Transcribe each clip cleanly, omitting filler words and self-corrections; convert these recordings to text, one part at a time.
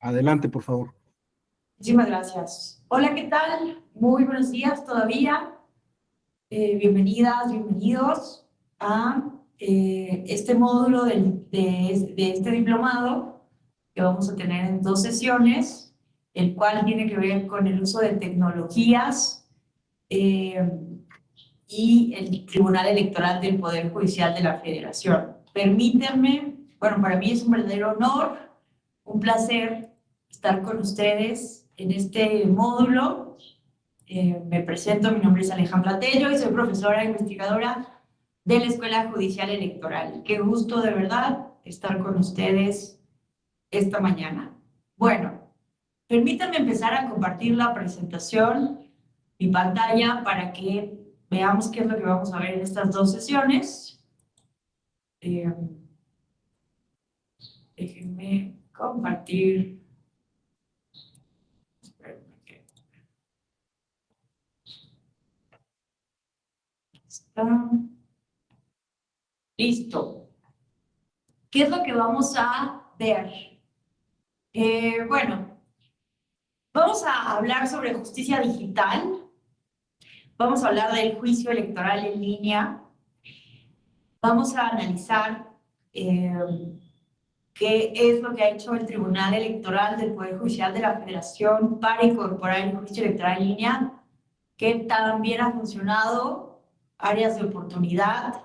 Adelante, por favor. Muchísimas gracias. Hola, ¿qué tal? Muy buenos días todavía. Bienvenidas, bienvenidos a este módulo de este diplomado que vamos a tener en 2 sesiones, el cual tiene que ver con el uso de tecnologías eh, y el Tribunal Electoral del Poder Judicial de la Federación. Permítanme, bueno, para mí es un verdadero honor, un placer estar con ustedes en este módulo. Me presento, mi nombre es Alejandra Tello y soy profesora e investigadora de la Escuela Judicial Electoral. Qué gusto de verdad estar con ustedes esta mañana. Bueno, permítanme empezar a compartir la presentación, mi pantalla, para que veamos qué es lo que vamos a ver en estas 2 sesiones. Déjenme compartir. Está listo. ¿Qué es lo que vamos a ver? Bueno, vamos a hablar sobre justicia digital. Vamos a hablar del juicio electoral en línea. Vamos a analizar qué es lo que ha hecho el Tribunal Electoral del Poder Judicial de la Federación para incorporar el juicio electoral en línea, qué también ha funcionado, áreas de oportunidad.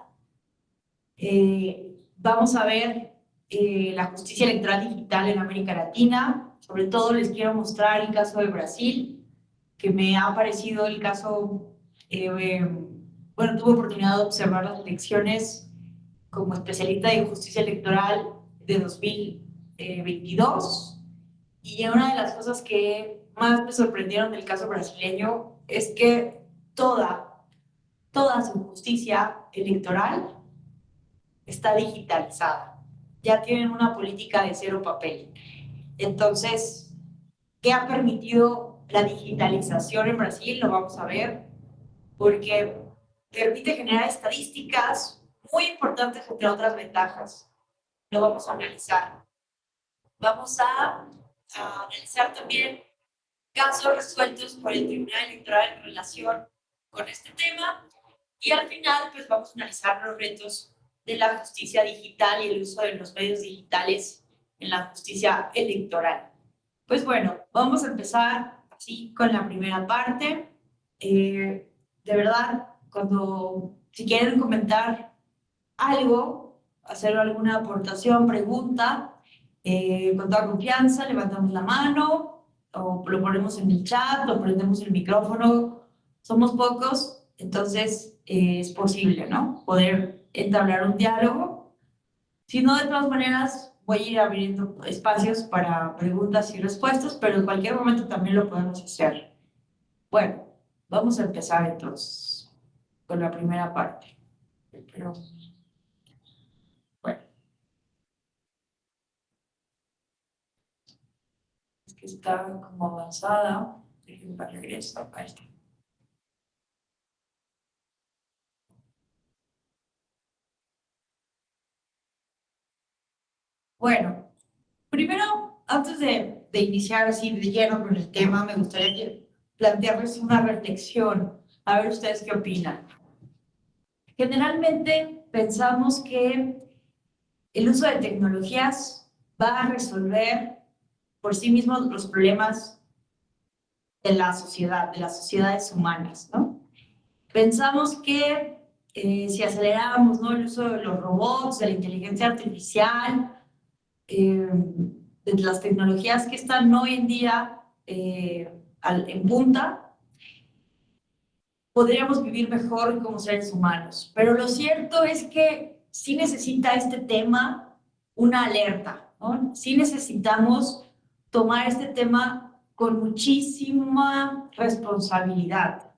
Vamos a ver la justicia electoral digital en América Latina. Sobre todo les quiero mostrar el caso de Brasil, que me ha parecido el caso, bueno, tuve oportunidad de observar las elecciones como especialista en justicia electoral de 2022, y una de las cosas que más me sorprendieron del caso brasileño es que toda su justicia electoral está digitalizada. Ya tienen una política de cero papel. Entonces, ¿qué ha permitido la digitalización en Brasil? Lo vamos a ver, porque permite generar estadísticas muy importantes, entre otras ventajas. Lo vamos a analizar. Vamos a analizar también casos resueltos por el Tribunal Electoral en relación con este tema, y al final pues vamos a analizar los retos de la justicia digital y el uso de los medios digitales en la justicia electoral. Pues bueno, vamos a empezar así con la primera parte. De verdad, si quieren comentar algo, hacer alguna aportación, pregunta, con toda confianza, levantamos la mano o lo ponemos en el chat o prendemos el micrófono. Somos pocos, entonces es posible, ¿no? Poder entablar un diálogo. Si no, de todas maneras, voy a ir abriendo espacios para preguntas y respuestas, pero en cualquier momento también lo podemos hacer. Bueno, vamos a empezar entonces con la primera parte. Pero, bueno. Que está como avanzada. Déjenme para regreso. Ahí está. Bueno, primero, antes de iniciar así de lleno con el tema, me gustaría plantearles una reflexión. A ver ustedes qué opinan. Generalmente pensamos que el uso de tecnologías va a resolver por sí mismo los problemas de la sociedad, de las sociedades humanas, ¿no? Pensamos que si aceleramos, ¿no?, el uso de los robots, de la inteligencia artificial, de las tecnologías que están hoy en día en punta, podríamos vivir mejor como seres humanos. Pero lo cierto es que sí necesita este tema una alerta, ¿no? Sí necesitamos tomar este tema con muchísima responsabilidad.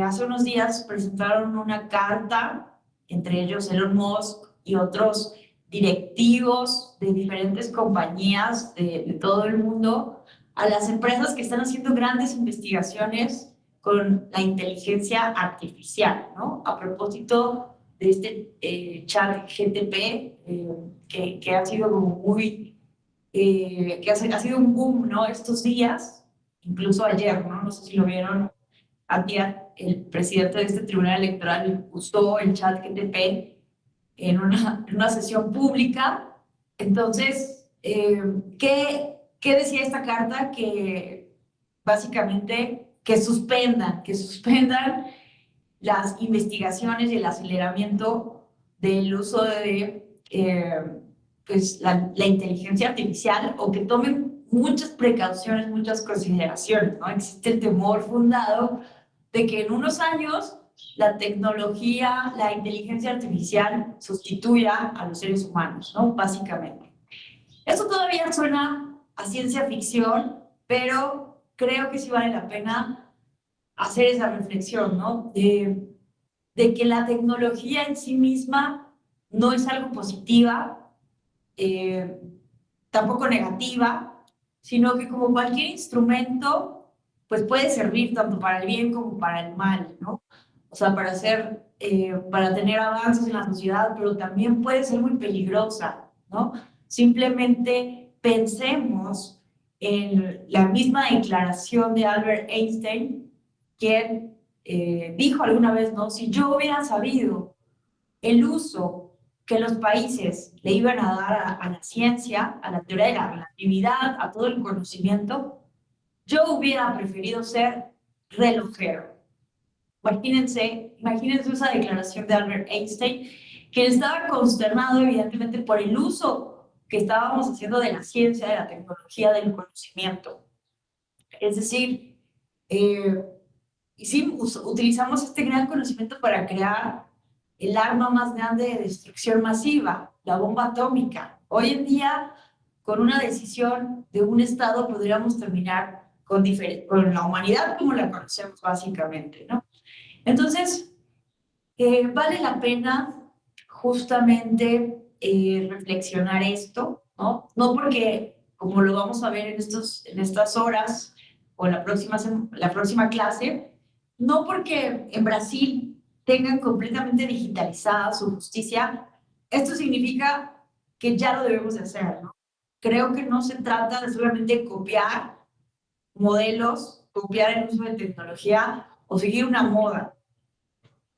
Hace unos días presentaron una carta, entre ellos Elon Musk y otros directivos de diferentes compañías de todo el mundo, a las empresas que están haciendo grandes investigaciones con la inteligencia artificial, ¿no? A propósito de este chat GTP, que ha sido como muy que ha sido un boom, ¿no? Estos días, incluso ayer, ¿no? No sé si lo vieron, ayer el presidente de este tribunal electoral usó el chat GTP en una sesión pública. Entonces, ¿qué decía esta carta? Que básicamente que suspendan las investigaciones y el aceleramiento del uso de pues la inteligencia artificial, o que tomen muchas precauciones, muchas consideraciones, ¿no? Existe el temor fundado de que en unos años la tecnología, la inteligencia artificial sustituya a los seres humanos, ¿no? Básicamente. Eso todavía suena a ciencia ficción, pero creo que sí vale la pena hacer esa reflexión, ¿no? De que la tecnología en sí misma no es algo positiva, eh, tampoco negativa, sino que como cualquier instrumento, pues puede servir tanto para el bien como para el mal, ¿no? O sea, para tener avances en la sociedad, pero también puede ser muy peligrosa, ¿no? Simplemente pensemos en la misma declaración de Albert Einstein, quien dijo alguna vez, ¿no? Si yo hubiera sabido el uso que los países le iban a dar a la ciencia, a la teoría de la relatividad, a todo el conocimiento, yo hubiera preferido ser relojero. Imagínense esa declaración de Albert Einstein, que estaba consternado evidentemente por el uso que estábamos haciendo de la ciencia, de la tecnología, del conocimiento. Es decir, y sí, utilizamos este gran conocimiento para crear el arma más grande de destrucción masiva, la bomba atómica. Hoy en día, con una decisión de un Estado, podríamos terminar con la humanidad como la conocemos básicamente, ¿no? Entonces, vale la pena justamente reflexionar esto, ¿no? No porque, como lo vamos a ver en estas horas o la próxima clase, no porque en Brasil tengan completamente digitalizada su justicia, esto significa que ya lo debemos de hacer, ¿no? Creo que no se trata de solamente copiar modelos, copiar el uso de tecnología o seguir una moda.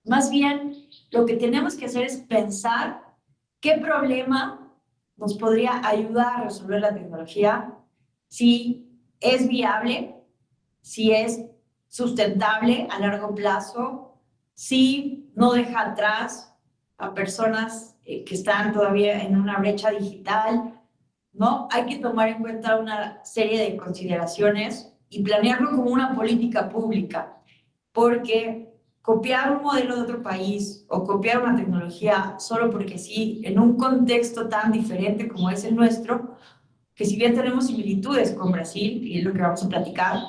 Más bien, lo que tenemos que hacer es pensar qué problema nos podría ayudar a resolver la tecnología, si es viable, si es sustentable a largo plazo, si no deja atrás a personas que están todavía en una brecha digital, ¿no? Hay que tomar en cuenta una serie de consideraciones y planearlo como una política pública, porque copiar un modelo de otro país o copiar una tecnología solo porque sí, en un contexto tan diferente como es el nuestro, que si bien tenemos similitudes con Brasil, y es lo que vamos a platicar,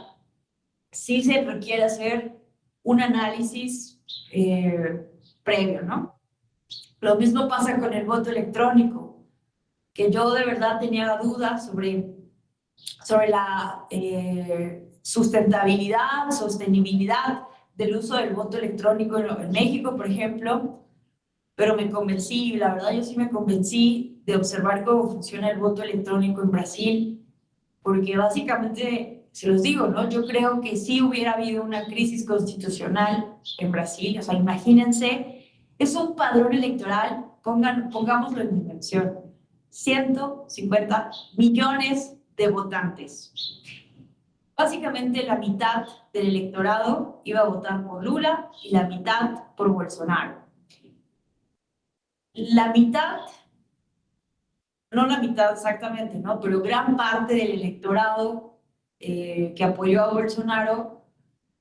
sí se requiere hacer un análisis previo, ¿no? Lo mismo pasa con el voto electrónico, que yo de verdad tenía dudas sobre la sostenibilidad del uso del voto electrónico en México, por ejemplo, pero me convencí, la verdad yo sí me convencí de observar cómo funciona el voto electrónico en Brasil, porque básicamente, se los digo, ¿no? Yo creo que sí hubiera habido una crisis constitucional en Brasil, o sea, imagínense, es un padrón electoral, pongámoslo en dimensión, 150 millones de votantes. Básicamente la mitad del electorado iba a votar por Lula y la mitad por Bolsonaro. La mitad, no la mitad exactamente, ¿no? Pero gran parte del electorado que apoyó a Bolsonaro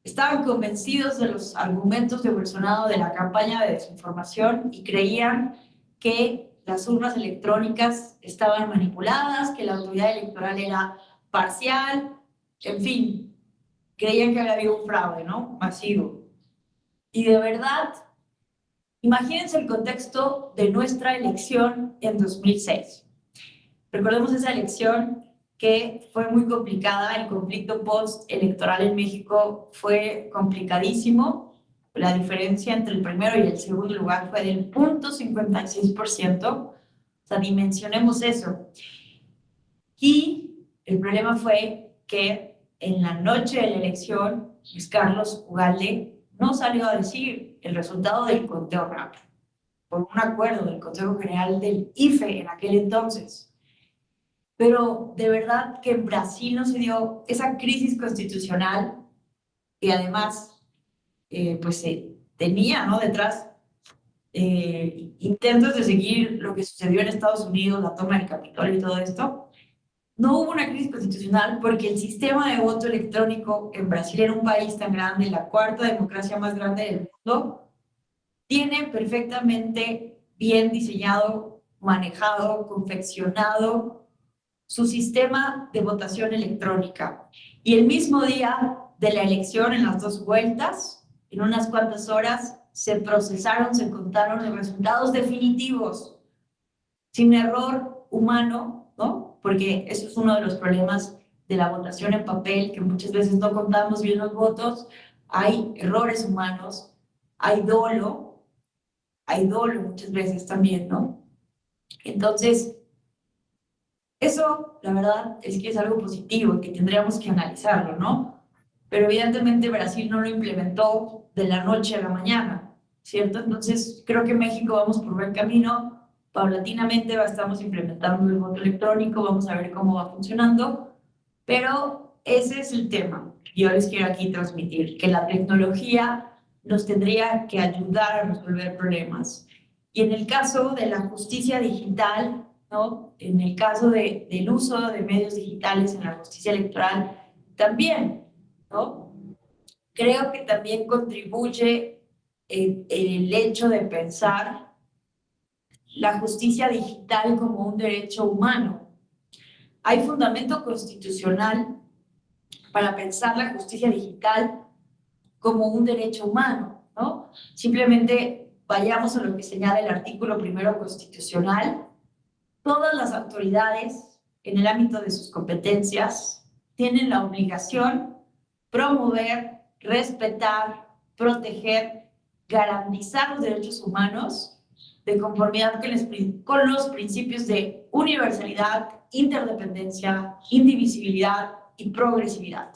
estaban convencidos de los argumentos de Bolsonaro, de la campaña de desinformación, y creían que las urnas electrónicas estaban manipuladas, que la autoridad electoral era parcial, en fin, creían que había habido un fraude, ¿no? Masivo. Y de verdad, imagínense el contexto de nuestra elección en 2006. Recordemos esa elección que fue muy complicada, el conflicto post-electoral en México fue complicadísimo. La diferencia entre el primero y el segundo lugar fue del 0.56%. O sea, dimensionemos eso. Y el problema fue que en la noche de la elección, Luis Carlos Ugalde no salió a decir el resultado del conteo rápido, por un acuerdo del Consejo General del IFE en aquel entonces. Pero de verdad que en Brasil no se dio esa crisis constitucional y además pues se tenía, ¿no?, detrás intentos de seguir lo que sucedió en Estados Unidos, la toma del Capitolio y todo esto. No hubo una crisis constitucional porque el sistema de voto electrónico en Brasil, era un país tan grande, la cuarta democracia más grande del mundo, tiene perfectamente bien diseñado, manejado, confeccionado su sistema de votación electrónica. Y el mismo día de la elección, en las dos vueltas, en unas cuantas horas, se procesaron, se contaron los resultados definitivos, sin error humano, ¿no? Porque eso es uno de los problemas de la votación en papel, que muchas veces no contamos bien los votos, hay errores humanos, hay dolo muchas veces también, ¿no? Entonces, eso, la verdad, es que es algo positivo y que tendríamos que analizarlo, ¿no? Pero evidentemente Brasil no lo implementó de la noche a la mañana, ¿cierto? Entonces, creo que México vamos por buen camino. Paulatinamente estamos implementando el voto electrónico, vamos a ver cómo va funcionando, pero ese es el tema que yo les quiero aquí transmitir, que la tecnología nos tendría que ayudar a resolver problemas. Y en el caso de la justicia digital, ¿no?, en el caso del uso de medios digitales en la justicia electoral, también, ¿no? Creo que también contribuye el hecho de pensar la justicia digital como un derecho humano. Hay fundamento constitucional para pensar la justicia digital como un derecho humano, ¿no? Simplemente vayamos a lo que señala el artículo primero constitucional. Todas las autoridades, en el ámbito de sus competencias, tienen la obligación promover, respetar, proteger, garantizar los derechos humanos de conformidad con los principios de universalidad, interdependencia, indivisibilidad y progresividad.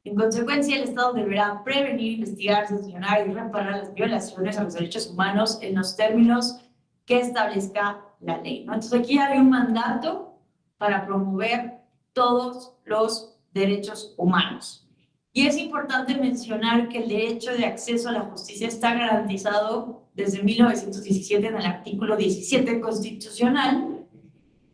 En consecuencia, el Estado deberá prevenir, investigar, sancionar y reparar las violaciones a los derechos humanos en los términos que establezca la ley, ¿no? Entonces, aquí hay un mandato para promover todos los derechos humanos. Y es importante mencionar que el derecho de acceso a la justicia está garantizado desde 1917 en el artículo 17 constitucional,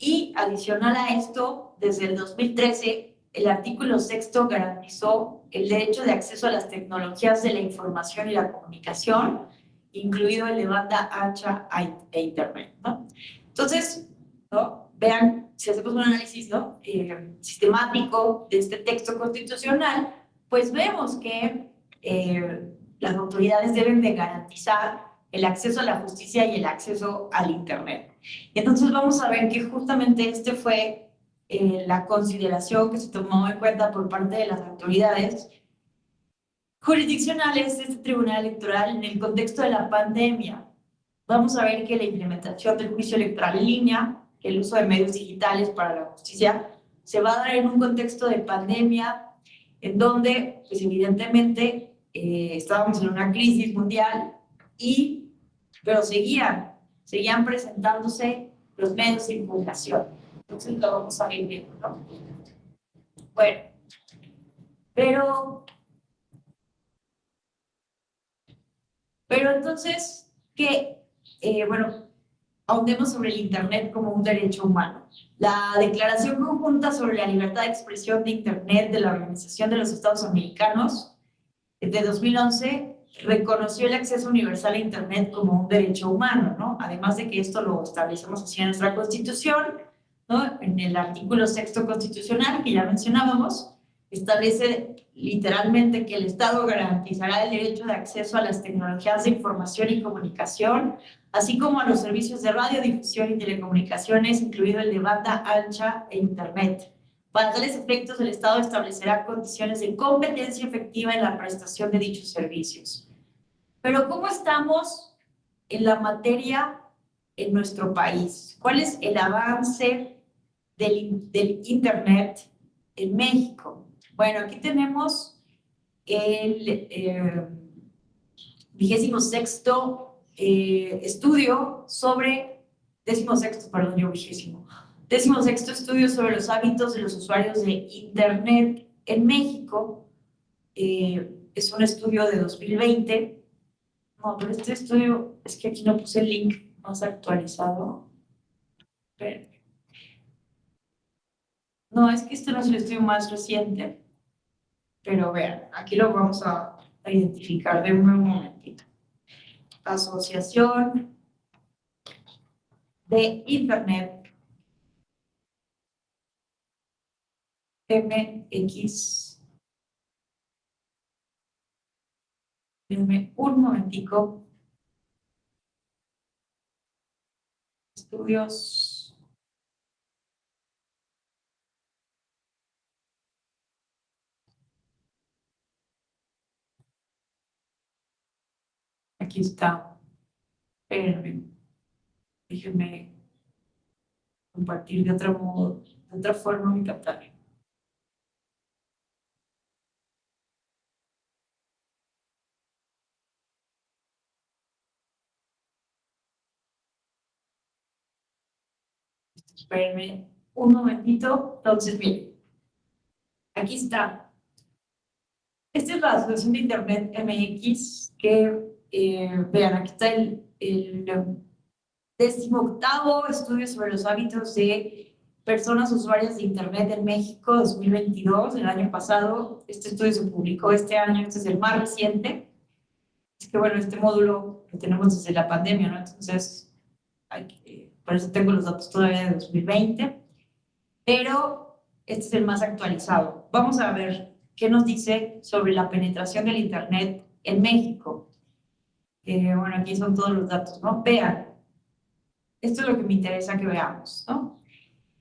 y adicional a esto, desde el 2013, el artículo 6 garantizó el derecho de acceso a las tecnologías de la información y la comunicación, incluido el de banda ancha e Internet, ¿no? Entonces, ¿no?, vean, si hacemos un análisis, ¿no?, sistemático de este texto constitucional, pues vemos que las autoridades deben de garantizar el acceso a la justicia y el acceso al Internet. Entonces vamos a ver que justamente este fue la consideración que se tomó en cuenta por parte de las autoridades jurisdiccionales de este tribunal electoral en el contexto de la pandemia. Vamos a ver que la implementación del juicio electoral en línea, que el uso de medios digitales para la justicia, se va a dar en un contexto de pandemia en donde, pues evidentemente, estábamos en una crisis mundial, pero seguían presentándose los medios de impugnación. Entonces lo vamos a ir viendo, ¿no? Bueno, pero entonces, bueno, ahondemos sobre el Internet como un derecho humano. La Declaración Conjunta sobre la Libertad de Expresión de Internet de la Organización de los Estados Americanos de 2011 reconoció el acceso universal a Internet como un derecho humano, ¿no? Además de que esto lo establecemos así en nuestra Constitución, ¿no? En el artículo 6 constitucional, que ya mencionábamos, establece literalmente que el Estado garantizará el derecho de acceso a las tecnologías de información y comunicación, así como a los servicios de radiodifusión y telecomunicaciones, incluido el de banda ancha e Internet. Para tales efectos, el Estado establecerá condiciones de competencia efectiva en la prestación de dichos servicios. Pero ¿cómo estamos en la materia en nuestro país? ¿Cuál es el avance del Internet en México. Bueno, aquí tenemos el 26º estudio sobre, 16º, perdón, yo 16º estudio sobre los hábitos de los usuarios de Internet en México. Es un estudio de 2020. No, pero este estudio, es que aquí no puse el link más actualizado. Pero, no, es que este no es el estudio más reciente, pero vean, aquí lo vamos a identificar de un momentito. Asociación de Internet MX. Denme un momentico. Estudios. Aquí está. Espérenme. Déjenme compartir de otro modo, de otra forma mi pantalla. Espérenme un momentito. Entonces, miren, aquí está. Esta es la Asociación de Internet MX, que, vean, aquí está el 18º estudio sobre los hábitos de personas usuarias de Internet en México 2022, el año pasado. Este estudio se publicó este año, este es el más reciente. Es que, bueno, este módulo lo tenemos desde la pandemia, ¿no? Entonces, por eso tengo los datos todavía de 2020, pero este es el más actualizado. Vamos a ver qué nos dice sobre la penetración del Internet en México. Bueno, aquí son todos los datos, ¿no? Vean, esto es lo que me interesa que veamos, ¿no?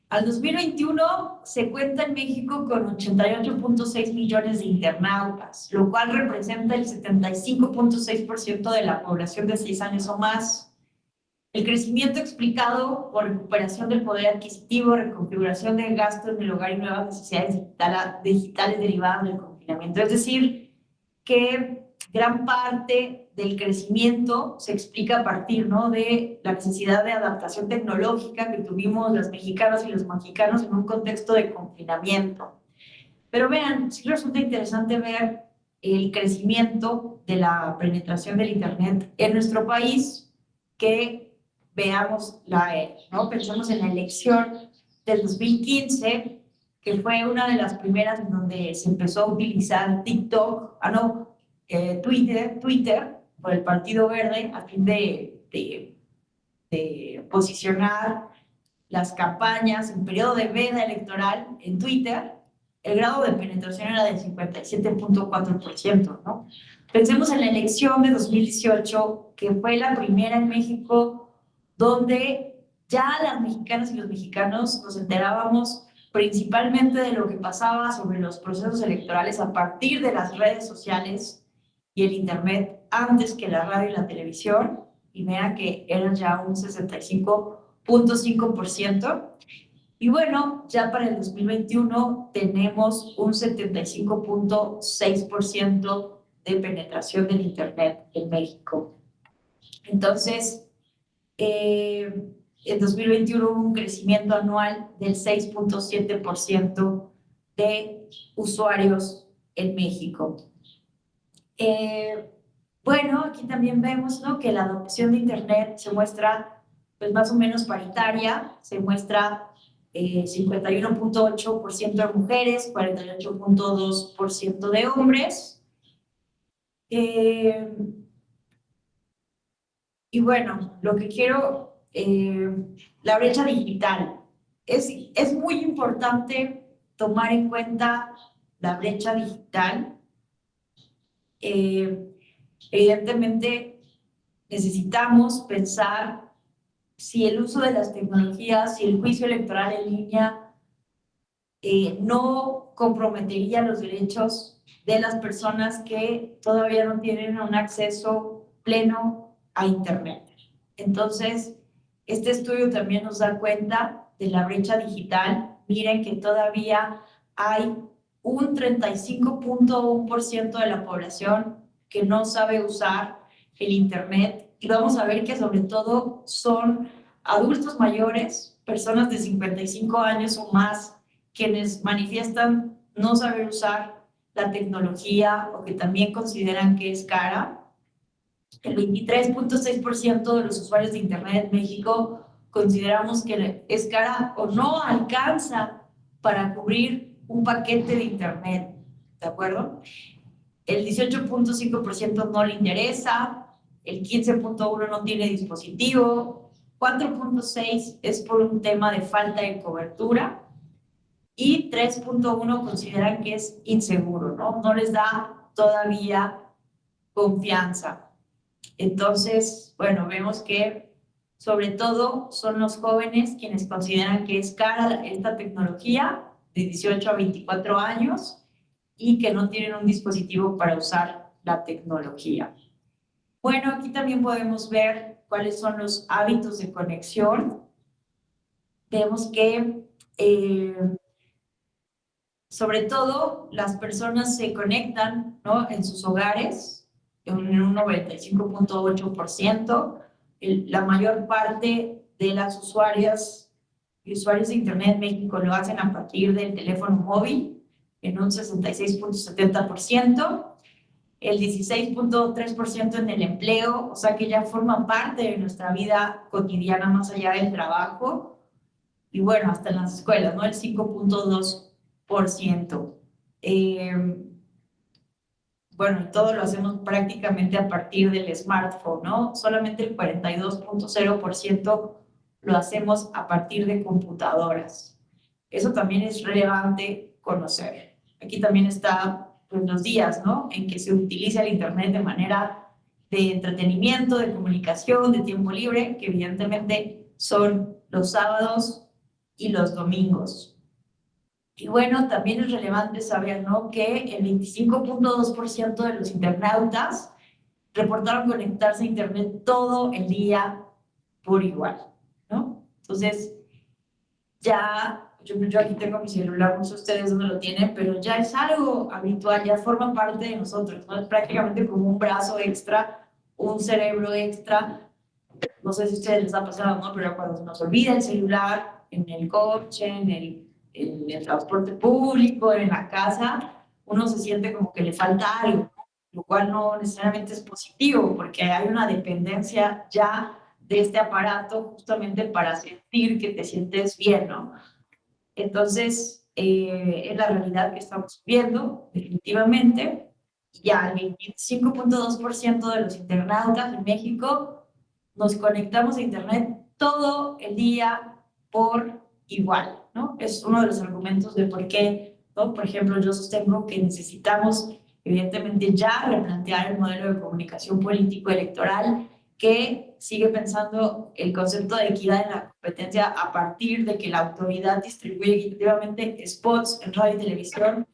Al 2021 se cuenta en México con 88.6 millones de internautas, lo cual representa el 75.6% de la población de 6 años o más. El crecimiento explicado por recuperación del poder adquisitivo, reconfiguración del gasto en el hogar y nuevas necesidades digitales derivadas del confinamiento. Es decir, que gran parte del crecimiento se explica a partir, ¿no?, de la necesidad de adaptación tecnológica que tuvimos las mexicanas y los mexicanos en un contexto de confinamiento. Pero vean, sí resulta interesante ver el crecimiento de la penetración del Internet en nuestro país, que veamos ¿no? Pensemos en la elección del 2015, que fue una de las primeras en donde se empezó a utilizar TikTok, Twitter por el Partido Verde a fin de posicionar las campañas en periodo de veda electoral en Twitter. El grado de penetración era del 57.4%, ¿no? Pensemos en la elección de 2018, que fue la primera en México donde ya las mexicanas y los mexicanos nos enterábamos principalmente de lo que pasaba sobre los procesos electorales a partir de las redes sociales y el Internet antes que la radio y la televisión, y vean que eran ya un 65.5%. Y bueno, ya para el 2021 tenemos un 75.6% de penetración del Internet en México. Entonces, en 2021 hubo un crecimiento anual del 6.7% de usuarios en México. Bueno, aquí también vemos, ¿no?, que la adopción de Internet se muestra pues más o menos paritaria, se muestra 51.8% de mujeres, 48.2% de hombres. Y bueno, lo que quiero, la brecha digital. Es muy importante tomar en cuenta la brecha digital. Evidentemente, necesitamos pensar si el uso de las tecnologías, si el juicio electoral en línea no comprometería los derechos de las personas que todavía no tienen un acceso pleno a Internet. Entonces, este estudio también nos da cuenta de la brecha digital miren que todavía hay un 35.1% de la población que no sabe usar el Internet. Y vamos a ver que sobre todo son adultos mayores, personas de 55 años o más, quienes manifiestan no saber usar la tecnología o que también consideran que es cara. El 23.6% de los usuarios de Internet en México consideramos que es cara o no alcanza para cubrir un paquete de Internet, ¿de acuerdo? El 18.5% no le interesa, el 15.1% no tiene dispositivo, 4.6% es por un tema de falta de cobertura y 3.1% consideran que es inseguro, ¿no? No les da todavía confianza. Entonces, bueno, vemos que sobre todo son los jóvenes quienes consideran que es cara esta tecnología de 18 a 24 años y que no tienen un dispositivo para usar la tecnología. Bueno, aquí también podemos ver cuáles son los hábitos de conexión. Vemos que sobre todo las personas se conectan, ¿no?, en sus hogares en un 95.8%. La mayor parte de las usuarias y usuarios de Internet en México lo hacen a partir del teléfono móvil en un 66.70%. El 16.3% en el empleo, o sea que ya forma parte de nuestra vida cotidiana más allá del trabajo. Y bueno, hasta en las escuelas, ¿no? El 5.2%. Bueno, todo lo hacemos prácticamente a partir del smartphone, ¿no? Solamente el 42.0% lo hacemos a partir de computadoras. Eso también es relevante conocer. Aquí también está, pues, los días, ¿no?, en que se utiliza el Internet de manera de entretenimiento, de comunicación, de tiempo libre, que evidentemente son los sábados y los domingos. Y bueno, también es relevante saber, ¿no?, que el 25.2% de los internautas reportaron conectarse a Internet todo el día por igual, ¿no? Entonces, ya, yo aquí tengo mi celular, no sé ustedes dónde lo tienen, pero ya es algo habitual, ya forma parte de nosotros, ¿no? Es prácticamente como un brazo extra, un cerebro extra. No sé si a ustedes les ha pasado, ¿no?, pero cuando se nos olvida el celular en el coche, en el transporte público, en la casa, uno se siente como que le falta algo, lo cual no necesariamente es positivo, porque hay una dependencia ya de este aparato justamente para sentir que te sientes bien, ¿no? Entonces, es la realidad que estamos viendo, definitivamente. Ya el 25.2% de los internautas en México nos conectamos a Internet todo el día por igual, ¿no? Es uno de los argumentos de por qué, ¿no? Por ejemplo, yo sostengo que necesitamos, evidentemente, ya replantear el modelo de comunicación político-electoral que sigue pensando el concepto de equidad en la competencia a partir de que la autoridad distribuye equitativamente spots en radio y televisión,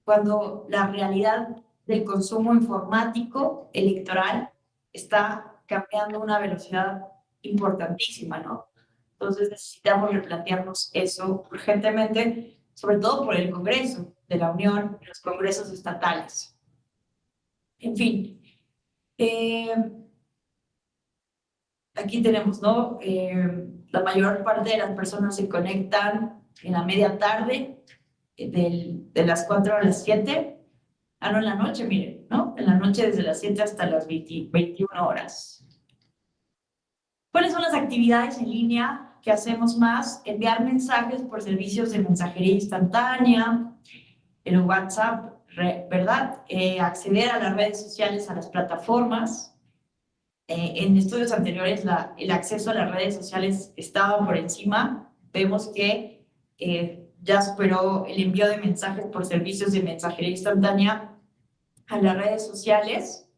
cuando la realidad del consumo informático electoral está cambiando a una velocidad importantísima, ¿no? Entonces necesitamos replantearnos eso urgentemente, sobre todo por el Congreso de la Unión y los congresos estatales. En fin, aquí tenemos, ¿no? La mayor parte de las personas se conectan en la media tarde, de las 4 a las 7. Ah, no, en la noche, miren, ¿no? En la noche desde las 7 hasta las 21 horas. ¿Cuáles son las actividades en línea que hacemos más? Enviar mensajes por servicios de mensajería instantánea, el WhatsApp, ¿verdad? Acceder a las redes sociales, a las plataformas. En estudios anteriores el acceso a las redes sociales estaba por encima. Vemos que ya superó el envío de mensajes por servicios de mensajería instantánea a las redes sociales.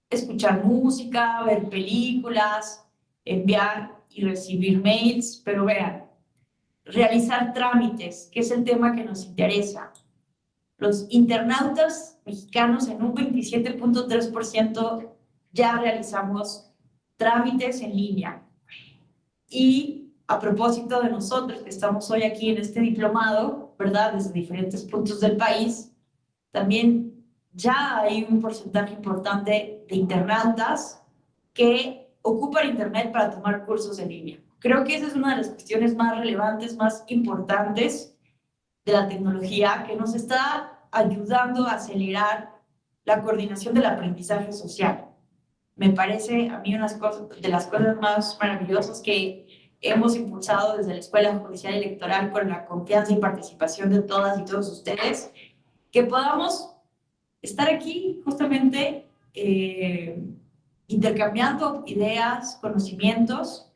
Escuchar música, ver películas, enviar y recibir mails, pero vean, realizar trámites, que es el tema que nos interesa. Los internautas mexicanos en un 27.3% ya realizamos trámites en línea. Y a propósito de nosotros que estamos hoy aquí en este diplomado, ¿verdad? Desde diferentes puntos del país, también ya hay un porcentaje importante de internautas que ocupan Internet para tomar cursos en línea. Creo que esa es una de las cuestiones más relevantes, más importantes de la tecnología, que nos está ayudando a acelerar la coordinación del aprendizaje social. Me parece a mí una de las cosas más maravillosas que hemos impulsado desde la Escuela Judicial Electoral, con la confianza y participación de todas y todos ustedes, que podamos estar aquí justamente intercambiando ideas, conocimientos,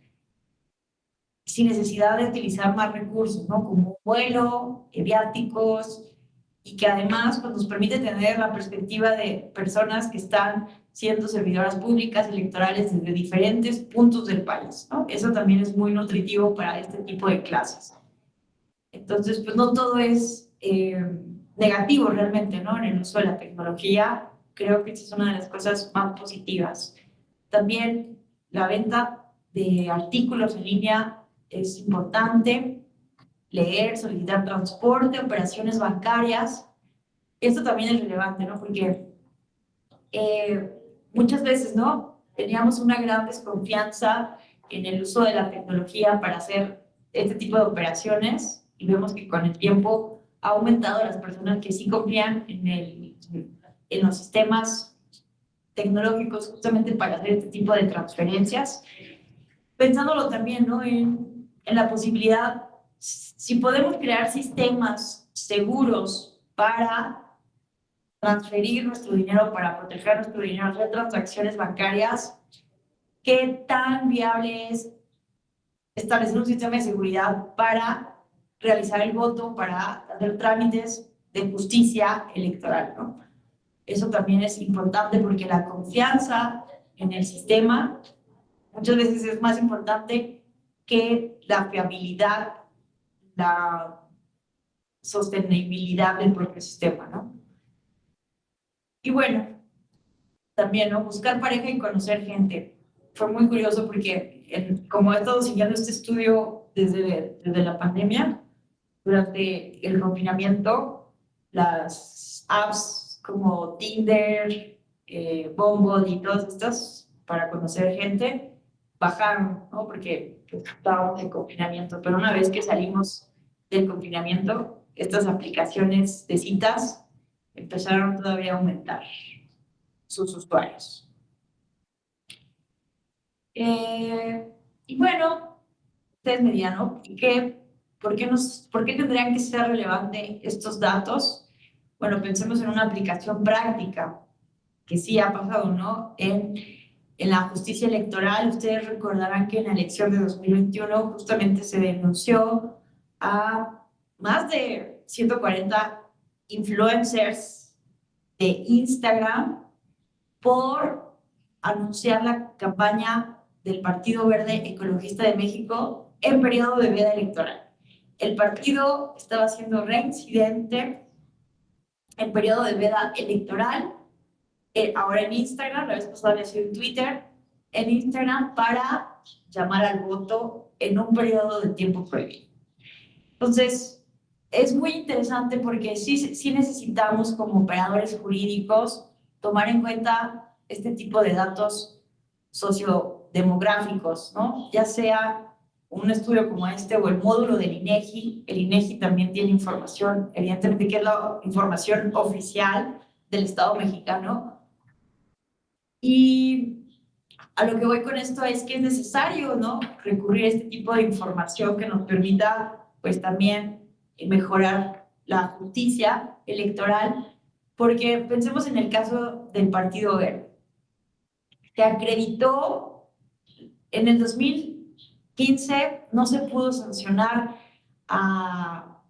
sin necesidad de utilizar más recursos, ¿no? Como vuelo, viáticos, y que además pues, nos permite tener la perspectiva de personas que están siendo servidoras públicas electorales desde diferentes puntos del país, ¿no? Eso también es muy nutritivo para este tipo de clases. Entonces, pues no todo es negativo realmente, ¿no? En el uso de la tecnología, creo que esa es una de las cosas más positivas. También la venta de artículos en línea es importante, leer, solicitar transporte, operaciones bancarias. Esto también es relevante, ¿no? Porque muchas veces, ¿no? Teníamos una gran desconfianza en el uso de la tecnología para hacer este tipo de operaciones y vemos que con el tiempo ha aumentado las personas que sí confían en los sistemas tecnológicos justamente para hacer este tipo de transferencias. Pensándolo también, ¿no? En la posibilidad, si podemos crear sistemas seguros para transferir nuestro dinero, para proteger nuestro dinero, hacer transacciones bancarias, ¿qué tan viable es establecer un sistema de seguridad para realizar el voto, para hacer trámites de justicia electoral, ¿no? Eso también es importante porque la confianza en el sistema muchas veces es más importante que la fiabilidad, la sostenibilidad del propio sistema, ¿no? Y bueno, también, ¿no? Buscar pareja y conocer gente. Fue muy curioso porque como he estado siguiendo este estudio desde la pandemia, durante el confinamiento, las apps como Tinder, Bumble y todas estas para conocer gente bajaron, ¿no? Porque pues, estábamos en confinamiento. Pero una vez que salimos del confinamiento, estas aplicaciones de citas empezaron todavía a aumentar sus usuarios. Y bueno, ustedes me dirán, ¿no? ¿Por qué tendrían que ser relevantes estos datos? Bueno, pensemos en una aplicación práctica que sí ha pasado, ¿no? En la justicia electoral, ustedes recordarán que en la elección de 2021 justamente se denunció a más de 140 influencers de Instagram por anunciar la campaña del Partido Verde Ecologista de México en periodo de veda electoral. El partido estaba siendo reincidente en periodo de veda electoral, ahora en Instagram, la vez pasada había sido en Twitter, en Instagram para llamar al voto en un periodo de tiempo prohibido. Entonces, es muy interesante porque sí necesitamos como operadores jurídicos tomar en cuenta este tipo de datos sociodemográficos, ¿no? Ya sea un estudio como este o el módulo del INEGI. El INEGI también tiene información, evidentemente, que es la información oficial del Estado mexicano. Y a lo que voy con esto es que es necesario, ¿no? Recurrir a este tipo de información que nos permita, pues, también mejorar la justicia electoral, porque pensemos en el caso del Partido Verde. Se acreditó en el 2015, no se pudo sancionar al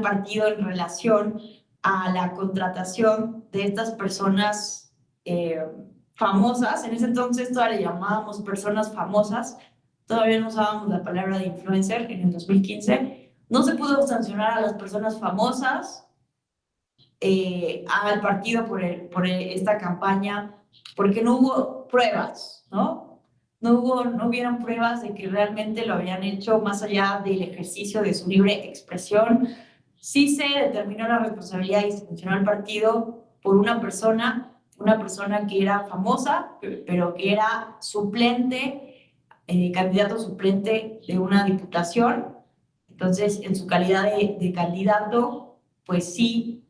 partido en relación a la contratación de estas personas famosas. En ese entonces todavía le llamábamos personas famosas, todavía no usábamos la palabra de influencer. En el 2015 no se pudo sancionar a las personas famosas, al partido por esta campaña, porque no hubo pruebas, ¿no? no hubieron pruebas de que realmente lo habían hecho más allá del ejercicio de su libre expresión. Sí se determinó la responsabilidad y se sancionó al partido por una persona que era famosa, pero que era suplente, candidato suplente de una diputación. Entonces, en su calidad de candidato, pues sí,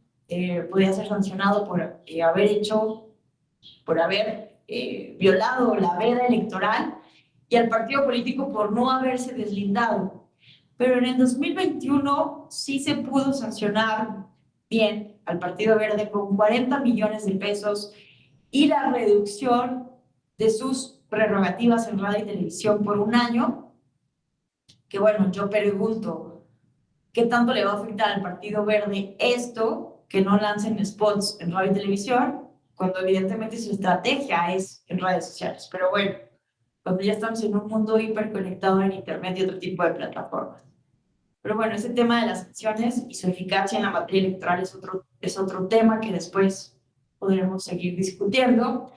podía ser sancionado por haber violado la veda electoral, y al partido político por no haberse deslindado. Pero en el 2021 sí se pudo sancionar bien al Partido Verde con 40 millones de pesos y la reducción de sus prerrogativas en radio y televisión por un año, que bueno, yo pregunto, ¿qué tanto le va a afectar al Partido Verde esto, que no lancen spots en radio y televisión, cuando evidentemente su estrategia es en redes sociales? Pero bueno, cuando ya estamos en un mundo hiperconectado en Internet y otro tipo de plataformas. Pero bueno, ese tema de las sanciones y su eficacia en la materia electoral es otro tema que después podremos seguir discutiendo.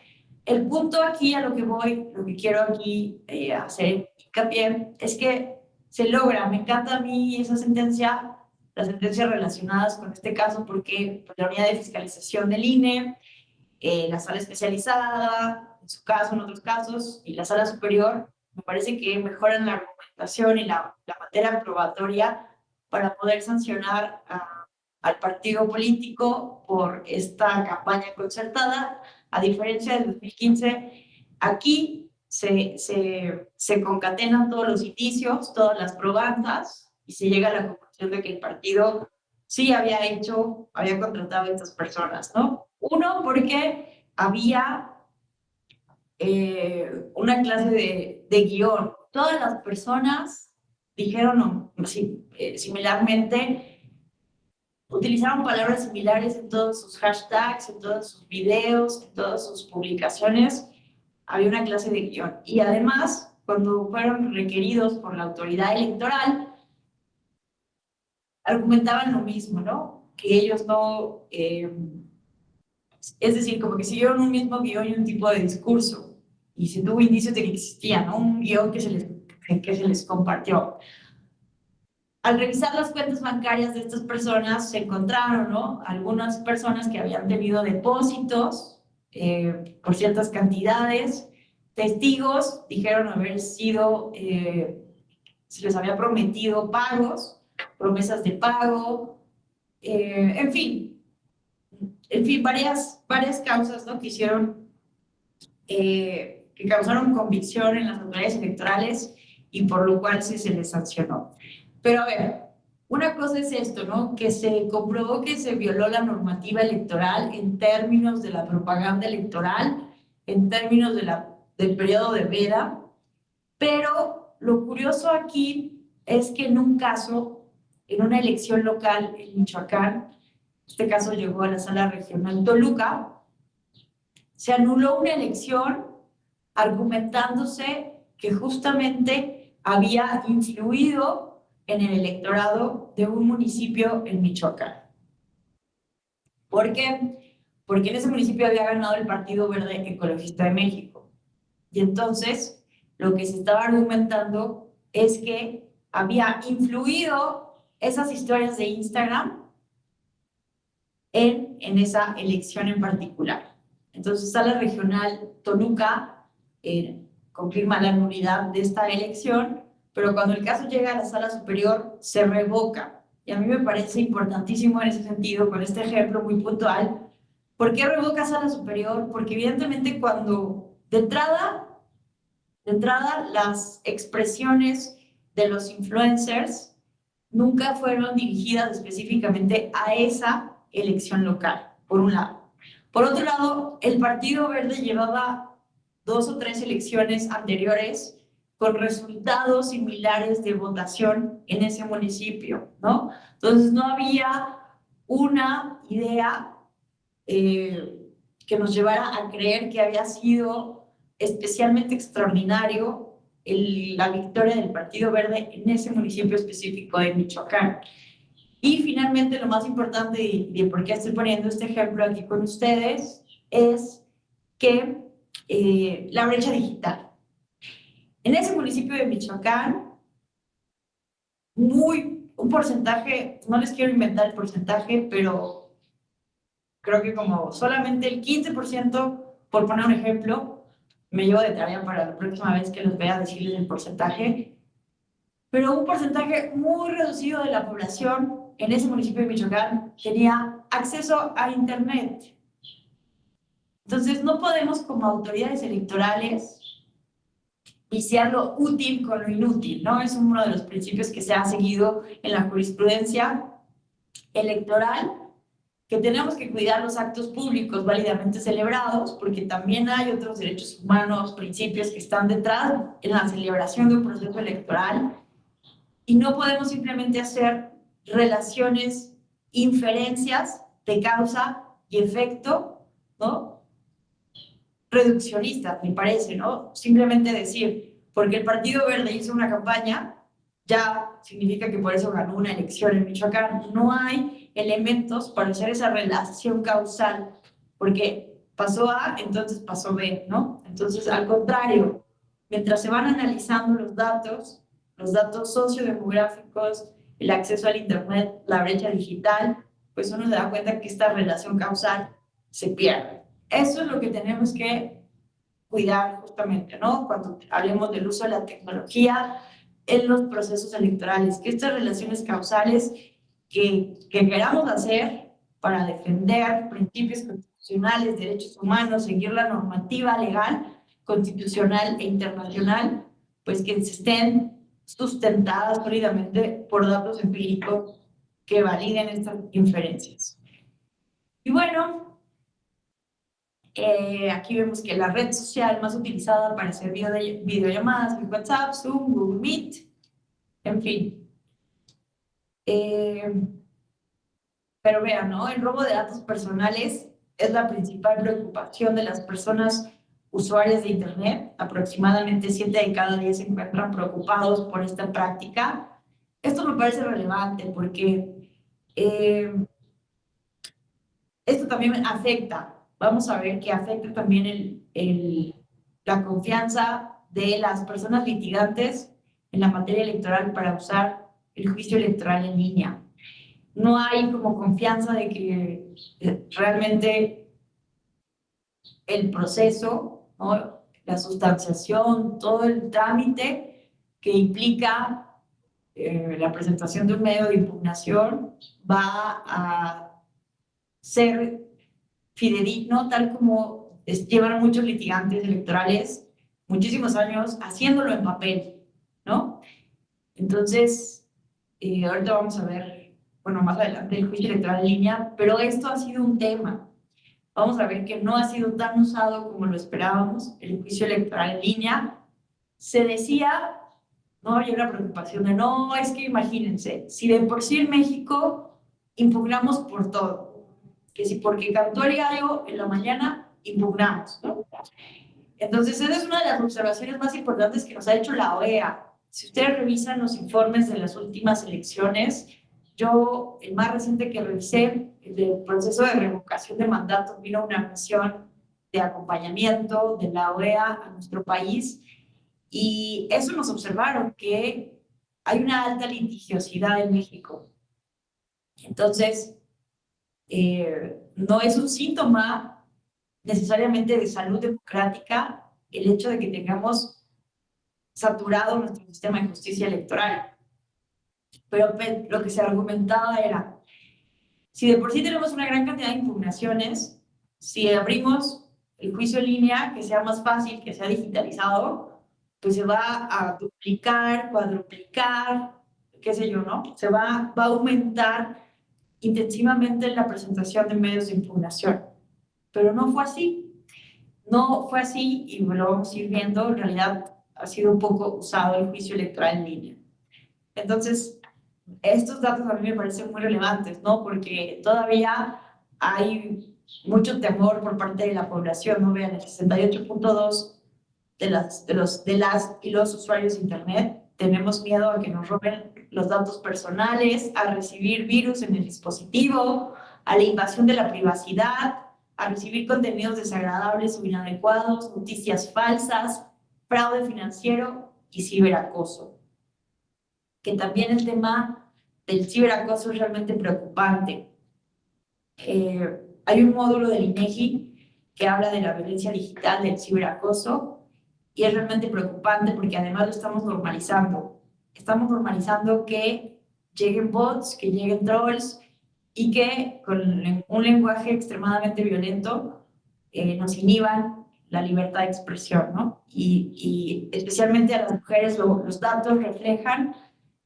El punto aquí a lo que voy, lo que quiero aquí hacer hincapié, es que se logra. Me encanta a mí esa sentencia, las sentencias relacionadas con este caso, porque la unidad de fiscalización del INE, la sala especializada, en su caso, en otros casos, y la sala superior, me parece que mejoran la argumentación y la materia probatoria para poder sancionar al partido político por esta campaña concertada. A diferencia del 2015, aquí se concatenan todos los indicios, todas las probanzas, y se llega a la conclusión de que el partido sí había contratado a estas personas, ¿no? Uno, porque había una clase de guión. Todas las personas dijeron similarmente, utilizaron palabras similares en todos sus hashtags, en todos sus videos, en todas sus publicaciones. Había una clase de guión. Y además, cuando fueron requeridos por la autoridad electoral, argumentaban lo mismo, ¿no? Que ellos no... es decir, como que siguieron un mismo guión y un tipo de discurso. Y se tuvo indicios de que existía, ¿no? Un guión que se les compartió. Al revisar las cuentas bancarias de estas personas, se encontraron, ¿no?, algunas personas que habían tenido depósitos por ciertas cantidades. Testigos dijeron haber sido, se les había prometido pagos, promesas de pago, en fin, varias causas, ¿no?, que causaron convicción en las autoridades electorales y por lo cual se les sancionó. Pero a ver, una cosa es esto, ¿no?, que se comprobó que se violó la normativa electoral en términos de la propaganda electoral, en términos del periodo de veda, pero lo curioso aquí es que en un caso, en una elección local en Michoacán, este caso llegó a la sala regional Toluca, se anuló una elección argumentándose que justamente había influido en el electorado de un municipio en Michoacán. ¿Por qué? Porque en ese municipio había ganado el Partido Verde Ecologista de México. Y entonces, lo que se estaba argumentando es que había influido esas historias de Instagram en esa elección en particular. Entonces, Sala Regional Toluca confirma la nulidad de esta elección, pero cuando el caso llega a la Sala Superior, se revoca. Y a mí me parece importantísimo en ese sentido, con este ejemplo muy puntual. ¿Por qué revoca Sala Superior? Porque evidentemente cuando de entrada las expresiones de los influencers nunca fueron dirigidas específicamente a esa elección local, por un lado. Por otro lado, el Partido Verde llevaba 2 o 3 elecciones anteriores con resultados similares de votación en ese municipio, ¿no? Entonces no había una idea que nos llevara a creer que había sido especialmente extraordinario la victoria del Partido Verde en ese municipio específico de Michoacán. Y finalmente, lo más importante y por qué estoy poniendo este ejemplo aquí con ustedes es que la brecha digital. En ese municipio de Michoacán, un porcentaje, no les quiero inventar el porcentaje, pero creo que como solamente el 15%, por poner un ejemplo, me llevo de tarea para la próxima vez que los vea decirles el porcentaje, pero un porcentaje muy reducido de la población en ese municipio de Michoacán tenía acceso a Internet. Entonces, no podemos como autoridades electorales viciar lo útil con lo inútil, ¿no? Es uno de los principios que se ha seguido en la jurisprudencia electoral, que tenemos que cuidar los actos públicos válidamente celebrados, porque también hay otros derechos humanos, principios que están detrás en la celebración de un proceso electoral, y no podemos simplemente hacer relaciones, inferencias de causa y efecto, ¿no? Reduccionistas, me parece, ¿no? Simplemente decir, porque el Partido Verde hizo una campaña, ya significa que por eso ganó una elección en Michoacán. No hay elementos para hacer esa relación causal, porque pasó A, entonces pasó B, ¿no? Entonces, al contrario, mientras se van analizando los datos sociodemográficos, el acceso al Internet, la brecha digital, pues uno se da cuenta que esta relación causal se pierde. Eso es lo que tenemos que cuidar justamente, ¿no? Cuando hablemos del uso de la tecnología en los procesos electorales, que estas relaciones causales que queramos hacer para defender principios constitucionales, derechos humanos, seguir la normativa legal, constitucional e internacional, pues que se estén sustentadas sólidamente por datos empíricos que validen estas inferencias. Y bueno, aquí vemos que la red social más utilizada para hacer videollamadas es WhatsApp, Zoom, Google Meet, en fin. Pero vean, ¿no? El robo de datos personales es la principal preocupación de las personas usuarias de Internet. Aproximadamente 7 de cada 10 se encuentran preocupados por esta práctica. Esto me parece relevante porque esto también afecta. Vamos a ver que afecta también la confianza de las personas litigantes en la materia electoral para usar el juicio electoral en línea. No hay como confianza de que realmente el proceso, ¿no? La sustanciación, todo el trámite que implica la presentación de un medio de impugnación va a ser fidedigno, tal como llevan muchos litigantes electorales muchísimos años haciéndolo en papel, ¿no? Entonces, ahorita vamos a ver, bueno, más adelante el juicio electoral en línea, pero esto ha sido un tema. Vamos a ver que no ha sido tan usado como lo esperábamos, el juicio electoral en línea. Se decía, no había una preocupación de, no, es que imagínense, si de por sí en México impugnamos por todo, que si porque cantó el gallo en la mañana, impugnamos, ¿no? Entonces, esa es una de las observaciones más importantes que nos ha hecho la OEA. Si ustedes revisan los informes de las últimas elecciones, yo, el más reciente que revisé, el del proceso de revocación de mandato, vino una misión de acompañamiento de la OEA a nuestro país, y eso nos observaron, que hay una alta litigiosidad en México. Entonces, no es un síntoma necesariamente de salud democrática el hecho de que tengamos saturado nuestro sistema de justicia electoral. Pero lo que se argumentaba era, si de por sí tenemos una gran cantidad de impugnaciones, si abrimos el juicio en línea, que sea más fácil, que sea digitalizado, pues se va a duplicar, cuadruplicar, qué sé yo, ¿no? Se va a aumentar intensivamente la presentación de medios de impugnación. Pero no fue así. No fue así, y lo vamos a ir viendo. En realidad ha sido un poco usado el juicio electoral en línea. Entonces, estos datos a mí me parecen muy relevantes, ¿no? Porque todavía hay mucho temor por parte de la población, ¿no? Vean, el 68.2% de las y los usuarios de Internet tenemos miedo a que nos roben los datos personales, a recibir virus en el dispositivo, a la invasión de la privacidad, a recibir contenidos desagradables o inadecuados, noticias falsas, fraude financiero y ciberacoso, que también el tema del ciberacoso es realmente preocupante. Hay un módulo del INEGI que habla de la violencia digital, del ciberacoso, y es realmente preocupante porque además lo estamos normalizando. Estamos normalizando que lleguen bots, que lleguen trolls y que con un lenguaje extremadamente violento nos inhiban la libertad de expresión, ¿no? Y especialmente a las mujeres los datos reflejan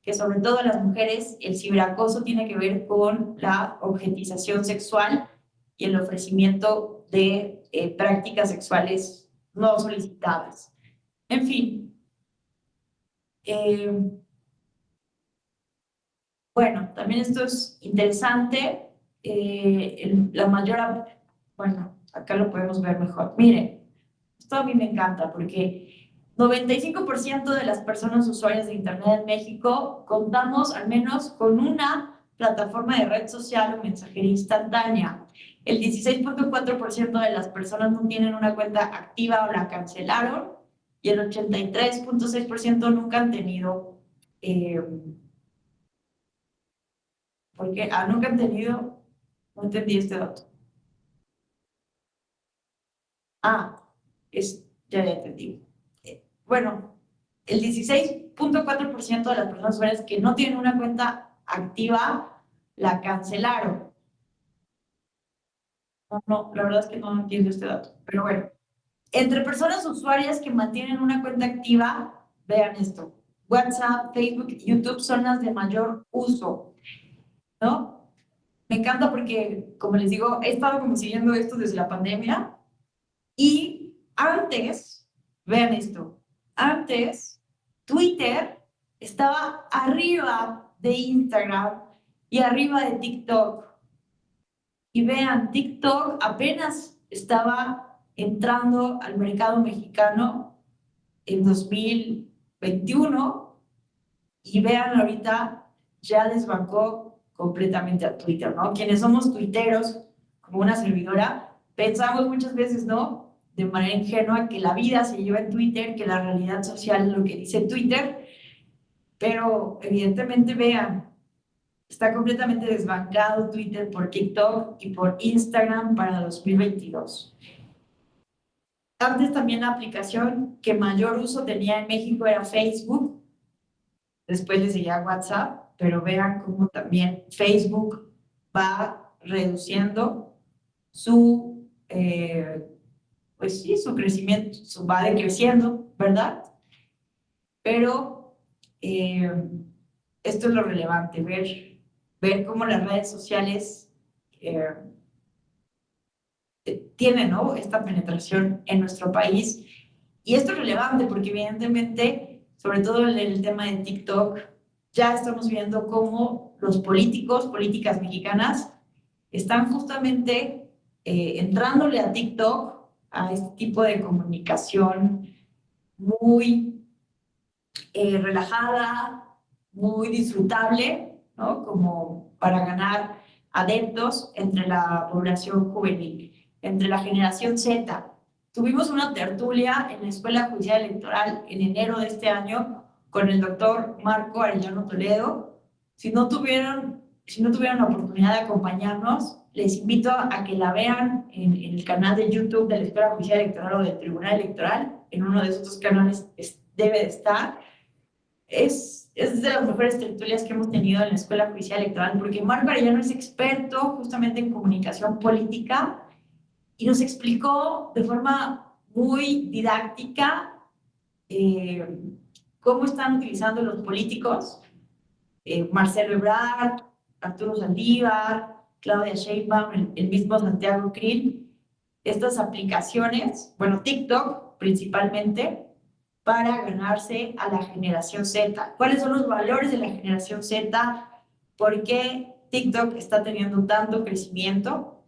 que sobre todo a las mujeres el ciberacoso tiene que ver con la objetización sexual y el ofrecimiento de prácticas sexuales no solicitadas. En fin, bueno, también esto es interesante. La mayor, bueno, acá lo podemos ver mejor. Miren, esto a mí me encanta porque 95% de las personas usuarias de Internet en México contamos al menos con una plataforma de red social o mensajería instantánea. El 16.4% de las personas no tienen una cuenta activa o la cancelaron y el 83.6% nunca han tenido. ¿Por qué? Nunca han tenido. No entendí este dato. Ah, ya entendí. Bueno, el 16.4% de las personas usuarias que no tienen una cuenta activa la cancelaron. No, la verdad es que no entiendo este dato. Pero bueno, entre personas usuarias que mantienen una cuenta activa, vean esto. WhatsApp, Facebook y YouTube son las de mayor uso, ¿no? Me encanta porque, como les digo, he estado como siguiendo esto desde la pandemia y antes, vean esto, antes Twitter estaba arriba de Instagram y arriba de TikTok. Y vean, TikTok apenas estaba entrando al mercado mexicano en 2021 y vean ahorita ya desbancó completamente a Twitter, ¿no? Quienes somos tuiteros, como una servidora, pensamos muchas veces, ¿no? De manera ingenua que la vida se lleva en Twitter, que la realidad social es lo que dice Twitter, pero evidentemente vean, está completamente desbancado Twitter por TikTok y por Instagram para 2022. Antes también la aplicación que mayor uso tenía en México era Facebook, después le seguía WhatsApp, pero vean cómo también Facebook va reduciendo su, pues sí, su crecimiento, va decreciendo, ¿verdad? Pero esto es lo relevante, ver cómo las redes sociales tienen, ¿no? Esta penetración en nuestro país. Y esto es relevante porque evidentemente, sobre todo en el tema de TikTok, ya estamos viendo cómo los políticos, políticas mexicanas, están justamente entrándole a TikTok, a este tipo de comunicación muy relajada, muy disfrutable, ¿no? Como para ganar adeptos entre la población juvenil, entre la generación Z. Tuvimos una tertulia en la Escuela Judicial Electoral en enero de este año con el doctor Marco Arellano Toledo. Si no tuvieron la oportunidad de acompañarnos, les invito a que la vean en el canal de YouTube de la Escuela Judicial Electoral o del Tribunal Electoral. En uno de esos dos canales debe de estar. Es de las mejores tertulias que hemos tenido en la Escuela Judicial Electoral, porque Marco Arellano es experto justamente en comunicación política y nos explicó de forma muy didáctica cómo están utilizando los políticos, Marcelo Ebrard, Arturo Saldívar, Claudia Sheinbaum, el mismo Santiago Krill, estas aplicaciones, bueno, TikTok principalmente, para ganarse a la generación Z. ¿Cuáles son los valores de la generación Z? ¿Por qué TikTok está teniendo tanto crecimiento?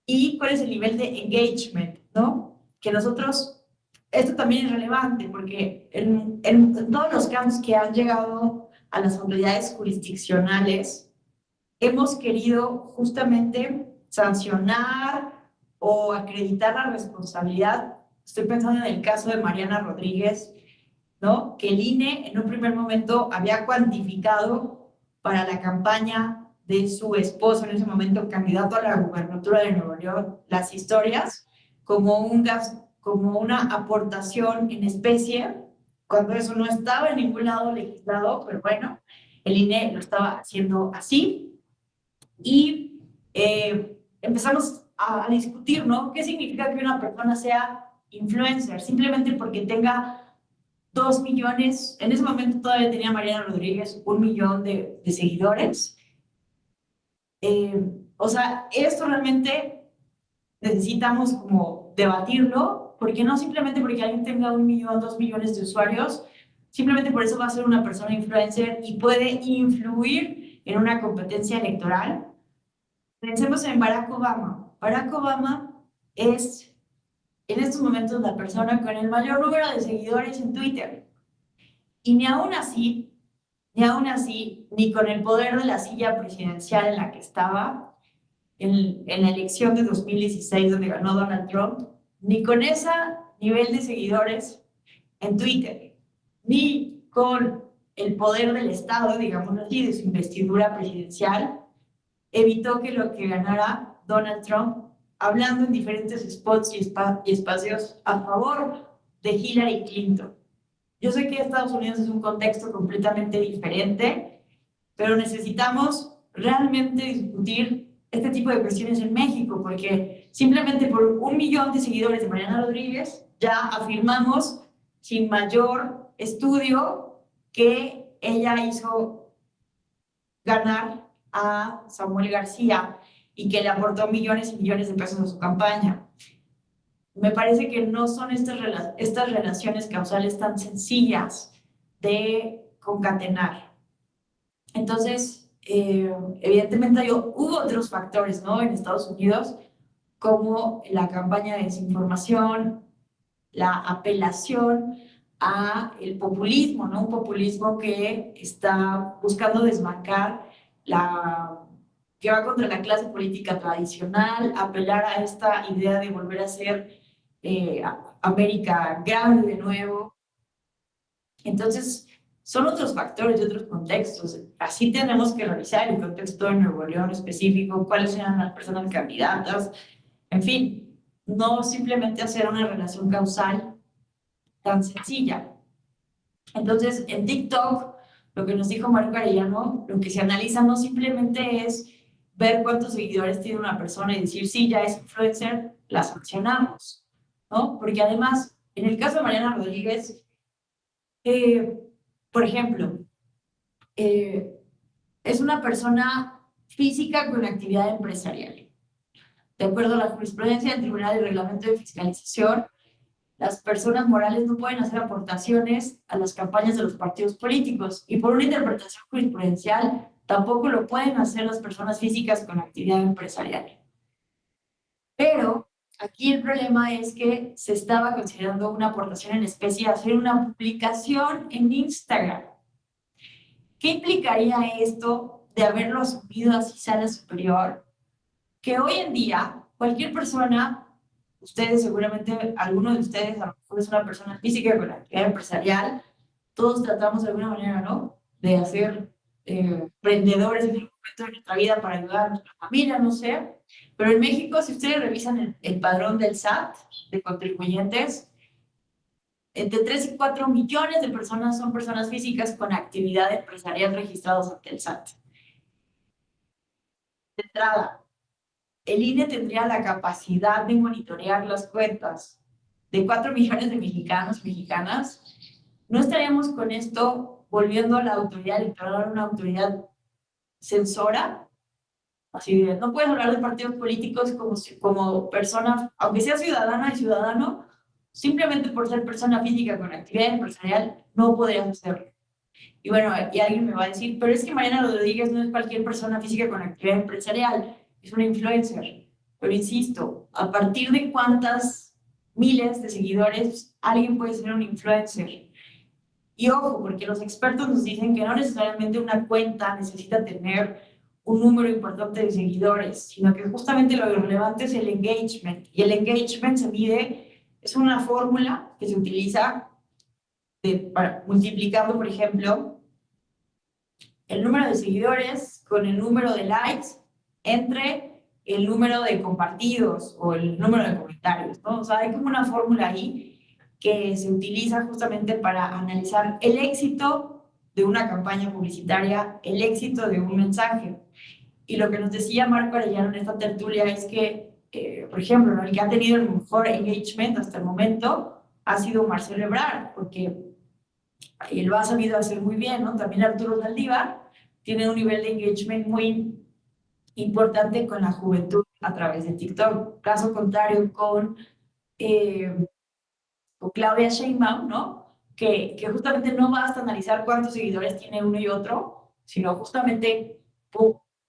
¿Y cuál es el nivel de engagement, ¿no? Que nosotros, esto también es relevante porque en todos los casos que han llegado a las autoridades jurisdiccionales, hemos querido justamente sancionar o acreditar la responsabilidad. Estoy pensando en el caso de Mariana Rodríguez, ¿no? Que el INE en un primer momento había cuantificado para la campaña de su esposo, en ese momento candidato a la gubernatura de Nuevo León, las historias, como como una aportación en especie, cuando eso no estaba en ningún lado legislado, pero bueno, el INE lo estaba haciendo así. Y empezamos a discutir, ¿no? ¿Qué significa que una persona sea influencer? Simplemente porque tenga 2 millones, en ese momento todavía tenía Mariana Rodríguez 1 millón de seguidores. O sea, esto realmente necesitamos como debatirlo, porque no simplemente porque alguien tenga 1 millón, 2 millones de usuarios, simplemente por eso va a ser una persona influencer y puede influir en una competencia electoral. Pensemos en Barack Obama. Barack Obama es en estos momentos la persona con el mayor número de seguidores en Twitter. Y ni aún así, ni con el poder de la silla presidencial en la que estaba en la elección de 2016 donde ganó Donald Trump, ni con ese nivel de seguidores en Twitter, ni con el poder del Estado, digamos así, de su investidura presidencial, evitó que lo que ganara Donald Trump, hablando en diferentes spots y espacios a favor de Hillary Clinton. Yo sé que Estados Unidos es un contexto completamente diferente, pero necesitamos realmente discutir este tipo de cuestiones en México, porque simplemente por 1 millón de seguidores de Mariana Rodríguez ya afirmamos sin mayor estudio que ella hizo ganar a Samuel García y que le aportó millones y millones de pesos a su campaña. Me parece que no son estas relaciones causales tan sencillas de concatenar. Entonces, evidentemente hubo otros factores, ¿no? En Estados Unidos, como la campaña de desinformación, la apelación a el populismo, ¿no? Un populismo que está buscando desmarcar que va contra la clase política tradicional, apelar a esta idea de volver a ser América grande de nuevo. Entonces, son otros factores y otros contextos. Así tenemos que revisar el contexto de Nuevo León específico, cuáles eran las personas candidatas, en fin, no simplemente hacer una relación causal tan sencilla. Entonces, en TikTok, lo que nos dijo Marco Arellano, lo que se analiza no simplemente es ver cuántos seguidores tiene una persona y decir, sí, ya es influencer, la sancionamos, ¿no? Porque además, en el caso de Mariana Rodríguez, por ejemplo, es una persona física con actividad empresarial. De acuerdo a la jurisprudencia del Tribunal de Reglamento de Fiscalización, las personas morales no pueden hacer aportaciones a las campañas de los partidos políticos y por una interpretación jurisprudencial tampoco lo pueden hacer las personas físicas con actividad empresarial. Pero aquí el problema es que se estaba considerando una aportación en especie hacer una publicación en Instagram. ¿Qué implicaría esto de haberlo asumido así sala superior? Que hoy en día cualquier persona, ustedes seguramente, alguno de ustedes a lo mejor es una persona física con actividad empresarial, todos tratamos de alguna manera, ¿no? De hacer emprendedores en algún momento de nuestra vida para ayudar a nuestra familia, no sé. Pero en México, si ustedes revisan el padrón del SAT, de contribuyentes, entre 3 y 4 millones de personas son personas físicas con actividad empresarial registrados ante el SAT. De entrada, el INE tendría la capacidad de monitorear las cuentas de 4 millones de mexicanos y mexicanas. No estaríamos con esto volviendo a la autoridad electoral una autoridad censora. Así de, no puedes hablar de partidos políticos como persona, aunque sea ciudadana y ciudadano, simplemente por ser persona física con actividad empresarial, no podrías hacerlo. Y bueno, y alguien me va a decir, pero es que Mariana Rodríguez no es cualquier persona física con actividad empresarial, es una influencer. Pero insisto, ¿a partir de cuántas miles de seguidores alguien puede ser un influencer? Y ojo, porque los expertos nos dicen que no necesariamente una cuenta necesita tener un número importante de seguidores, sino que justamente lo relevante es el engagement. Y el engagement se mide, es una fórmula que se utiliza multiplicando, por ejemplo, el número de seguidores con el número de likes entre el número de compartidos o el número de comentarios, ¿no? O sea, hay como una fórmula ahí que se utiliza justamente para analizar el éxito de una campaña publicitaria, el éxito de un mensaje. Y lo que nos decía Marco Arellano en esta tertulia es que, por ejemplo, ¿no? El que ha tenido el mejor engagement hasta el momento ha sido Marcelo Ebrard, porque él lo ha sabido hacer muy bien, ¿no? También Arturo Saldívar tiene un nivel de engagement muy importante con la juventud a través de TikTok. Caso contrario con Claudia Sheinbaum, ¿no? Que justamente no basta analizar cuántos seguidores tiene uno y otro, sino justamente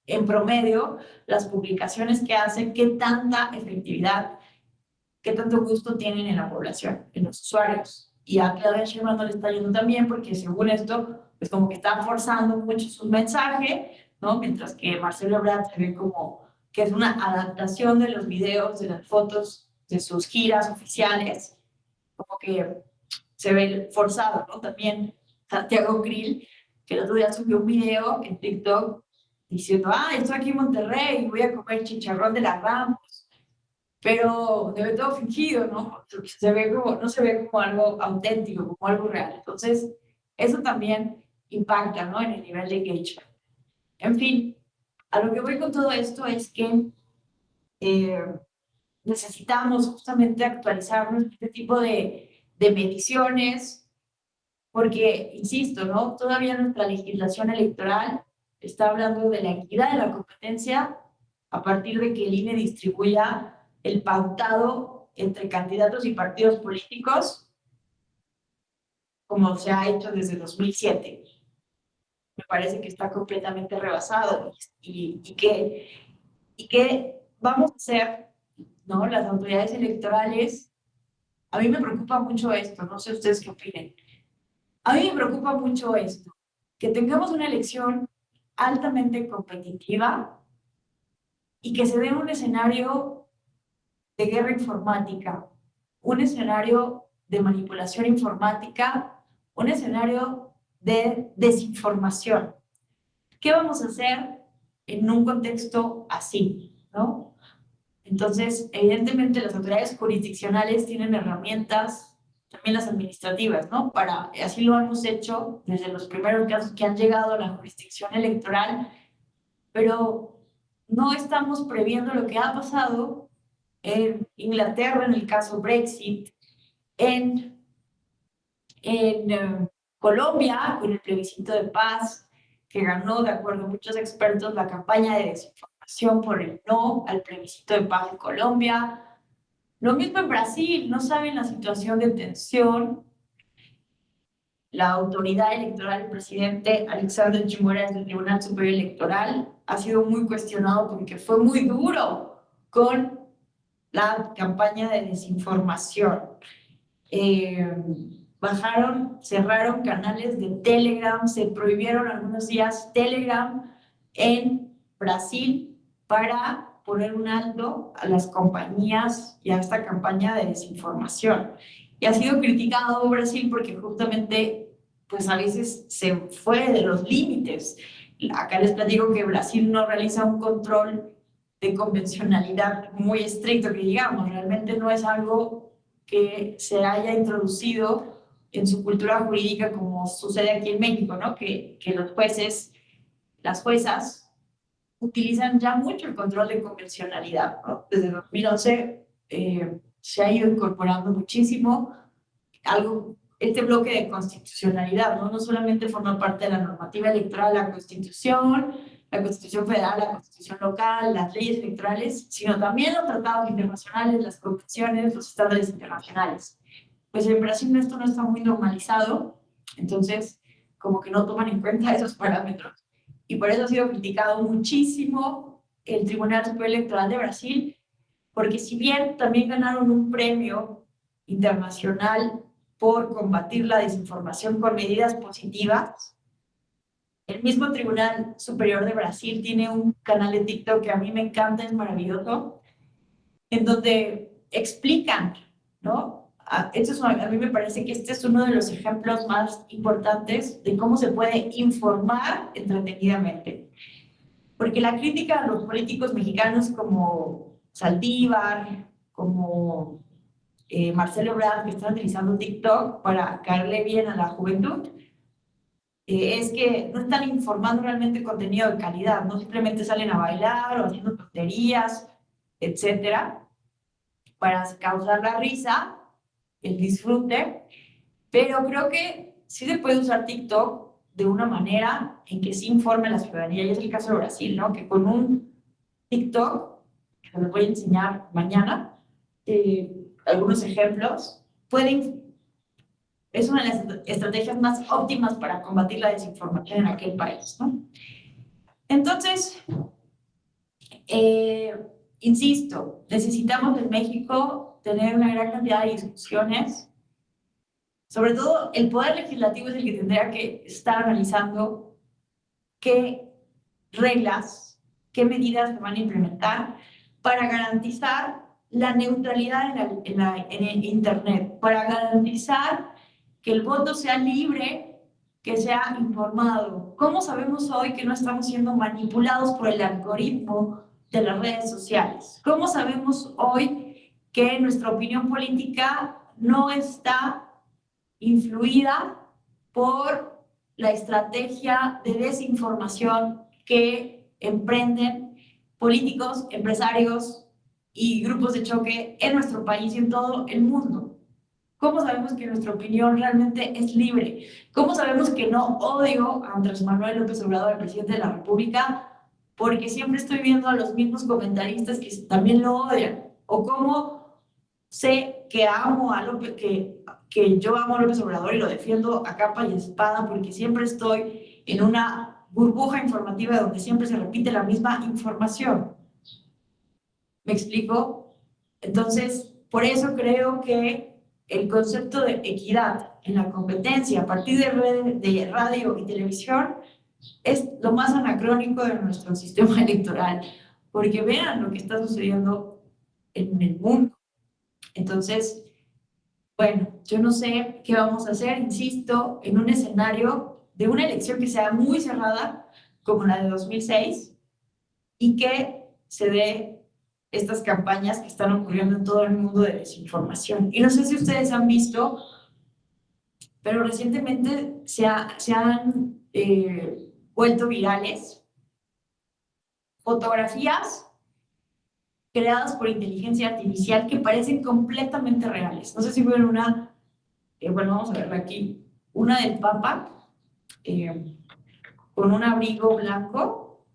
en promedio las publicaciones que hacen, qué tanta efectividad, qué tanto gusto tienen en la población, en los usuarios. Y a Claudia Sheinbaum no le está yendo tan bien porque según esto, pues como que está forzando mucho su mensaje, ¿no? Mientras que Marcelo Ebrard se ve como que es una adaptación de los videos, de las fotos, de sus giras oficiales, como que se ve forzado, ¿no? También Santiago Krill, que el otro día subió un video en TikTok diciendo, estoy aquí en Monterrey y voy a comer chicharrón de las Ramos, pero se ve todo fingido, ¿no? Se ve como, no se ve como algo auténtico, como algo real. Entonces, eso también impacta, ¿no? En el nivel de engagement. En fin, a lo que voy con todo esto es que eh, necesitamos justamente actualizarnos este tipo de mediciones, porque, insisto, ¿no? Todavía nuestra legislación electoral está hablando de la equidad de la competencia a partir de que el INE distribuya el pautado entre candidatos y partidos políticos, como se ha hecho desde 2007. Me parece que está completamente rebasado y que vamos a hacer, ¿no? Las autoridades electorales. A mí me preocupa mucho esto, no sé ustedes qué opinen. A mí me preocupa mucho esto, que tengamos una elección altamente competitiva y que se dé un escenario de guerra informática, un escenario de manipulación informática, un escenario de desinformación. ¿Qué vamos a hacer en un contexto así, ¿no? Entonces, evidentemente las autoridades jurisdiccionales tienen herramientas, también las administrativas, ¿no? Así lo hemos hecho desde los primeros casos que han llegado a la jurisdicción electoral, pero no estamos previendo lo que ha pasado en Inglaterra en el caso Brexit, en Colombia con el plebiscito de paz, que ganó, de acuerdo a muchos expertos, la campaña de desinformación por el no al plebiscito de paz en Colombia. Lo mismo en Brasil, no saben la situación de tensión. La autoridad electoral, el presidente Alexandre de Moraes del Tribunal Superior Electoral, ha sido muy cuestionado porque fue muy duro con la campaña de desinformación. Cerraron canales de Telegram, se prohibieron algunos días Telegram en Brasil para poner un alto a las compañías y a esta campaña de desinformación. Y ha sido criticado Brasil porque justamente, pues a veces se fue de los límites. Acá les platico que Brasil no realiza un control de convencionalidad muy estricto, que digamos, realmente no es algo que se haya introducido en su cultura jurídica como sucede aquí en México, ¿no? Que los jueces, las juezas, utilizan ya mucho el control de convencionalidad, ¿no? Desde 2011 se ha ido incorporando muchísimo este bloque de constitucionalidad, ¿no? No solamente forma parte de la normativa electoral, la Constitución Federal, la Constitución local, las leyes electorales, sino también los tratados internacionales, las convenciones, los estándares internacionales. Pues en Brasil esto no está muy normalizado, entonces como que no toman en cuenta esos parámetros. Y por eso ha sido criticado muchísimo el Tribunal Superior Electoral de Brasil, porque si bien también ganaron un premio internacional por combatir la desinformación con medidas positivas, el mismo Tribunal Superior de Brasil tiene un canal de TikTok que a mí me encanta, es maravilloso, en donde explican, ¿no? a mí me parece que este es uno de los ejemplos más importantes de cómo se puede informar entretenidamente. Porque la crítica a los políticos mexicanos como Saldívar, como Marcelo Ebrard, que están utilizando TikTok para caerle bien a la juventud, es que no están informando realmente contenido de calidad, no simplemente salen a bailar o haciendo tonterías, etcétera, para causar la risa, el disfrute, pero creo que sí se puede usar TikTok de una manera en que sí informe a la ciudadanía, y es el caso de Brasil, ¿no? Que con un TikTok, que les voy a enseñar mañana, algunos ejemplos, es una de las estrategias más óptimas para combatir la desinformación en aquel país, ¿no? Entonces, insisto, necesitamos en México tener una gran cantidad de discusiones. Sobre todo, el Poder Legislativo es el que tendría que estar analizando qué reglas, qué medidas se van a implementar para garantizar la neutralidad en el Internet, para garantizar que el voto sea libre, que sea informado. ¿Cómo sabemos hoy que no estamos siendo manipulados por el algoritmo de las redes sociales? ¿Cómo sabemos hoy que nuestra opinión política no está influida por la estrategia de desinformación que emprenden políticos, empresarios y grupos de choque en nuestro país y en todo el mundo? ¿Cómo sabemos que nuestra opinión realmente es libre? ¿Cómo sabemos que no odio a Andrés Manuel López Obrador, el presidente de la República, porque siempre estoy viendo a los mismos comentaristas que también lo odian? ¿O cómo sé que amo a López, que yo amo a López Obrador y lo defiendo a capa y espada porque siempre estoy en una burbuja informativa donde siempre se repite la misma información? ¿Me explico? Entonces, por eso creo que el concepto de equidad en la competencia a partir de radio y televisión es lo más anacrónico de nuestro sistema electoral, porque vean lo que está sucediendo en el mundo. Entonces, bueno, yo no sé qué vamos a hacer, insisto, en un escenario de una elección que sea muy cerrada, como la de 2006, y que se dé estas campañas que están ocurriendo en todo el mundo de desinformación. Y no sé si ustedes han visto, pero recientemente se han vuelto virales fotografías creadas por inteligencia artificial que parecen completamente reales. No sé si vieron una, bueno, vamos a verla aquí, una del Papa eh, con un abrigo blanco.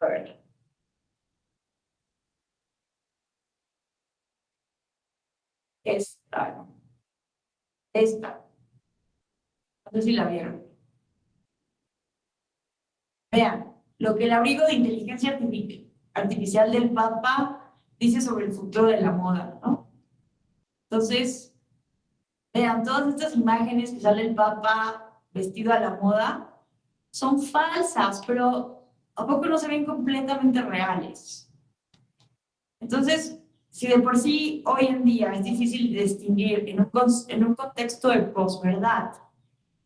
A ver, esta, esta, no sé si la vieron. Vean, lo que el abrigo de inteligencia artificial del Papa dice sobre el futuro de la moda, ¿no? Entonces, vean, todas estas imágenes que sale el Papa vestido a la moda son falsas, pero ¿a poco no se ven completamente reales? Entonces, si de por sí hoy en día es difícil distinguir en un contexto de posverdad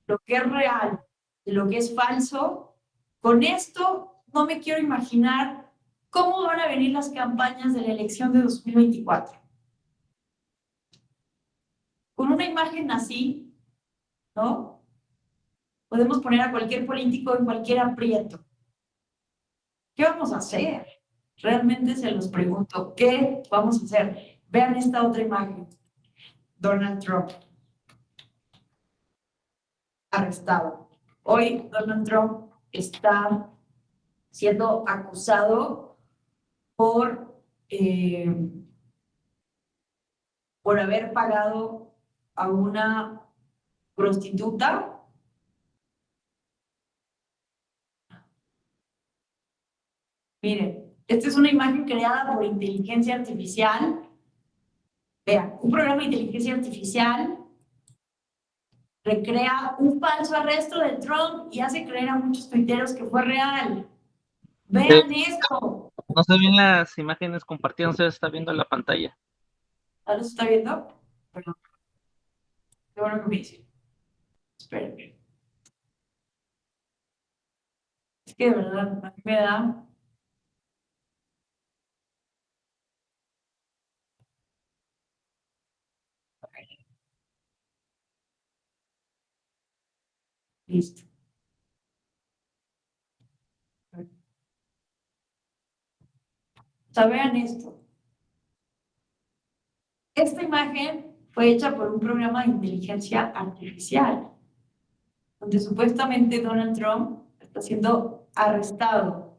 lo que es real de lo que es falso, con esto no me quiero imaginar cómo van a venir las campañas de la elección de 2024. Con una imagen así, ¿no? Podemos poner a cualquier político en cualquier aprieto. ¿Qué vamos a hacer? Realmente se los pregunto, ¿qué vamos a hacer? Vean esta otra imagen. Donald Trump arrestado. Hoy Donald Trump está siendo acusado por, eh, por haber pagado a una prostituta. Miren, esta es una imagen creada por inteligencia artificial. Vean, un programa de inteligencia artificial recrea un falso arresto de Trump y hace creer a muchos tuiteros que fue real. Vean esto. No se ven las imágenes compartidas, no se está viendo la pantalla. ¿Ahora se está viendo? Perdón, qué bueno que me dice. Espérenme. Es que de verdad, a mí me da. Listo. O sea, vean esto. Esta imagen fue hecha por un programa de inteligencia artificial, donde supuestamente Donald Trump está siendo arrestado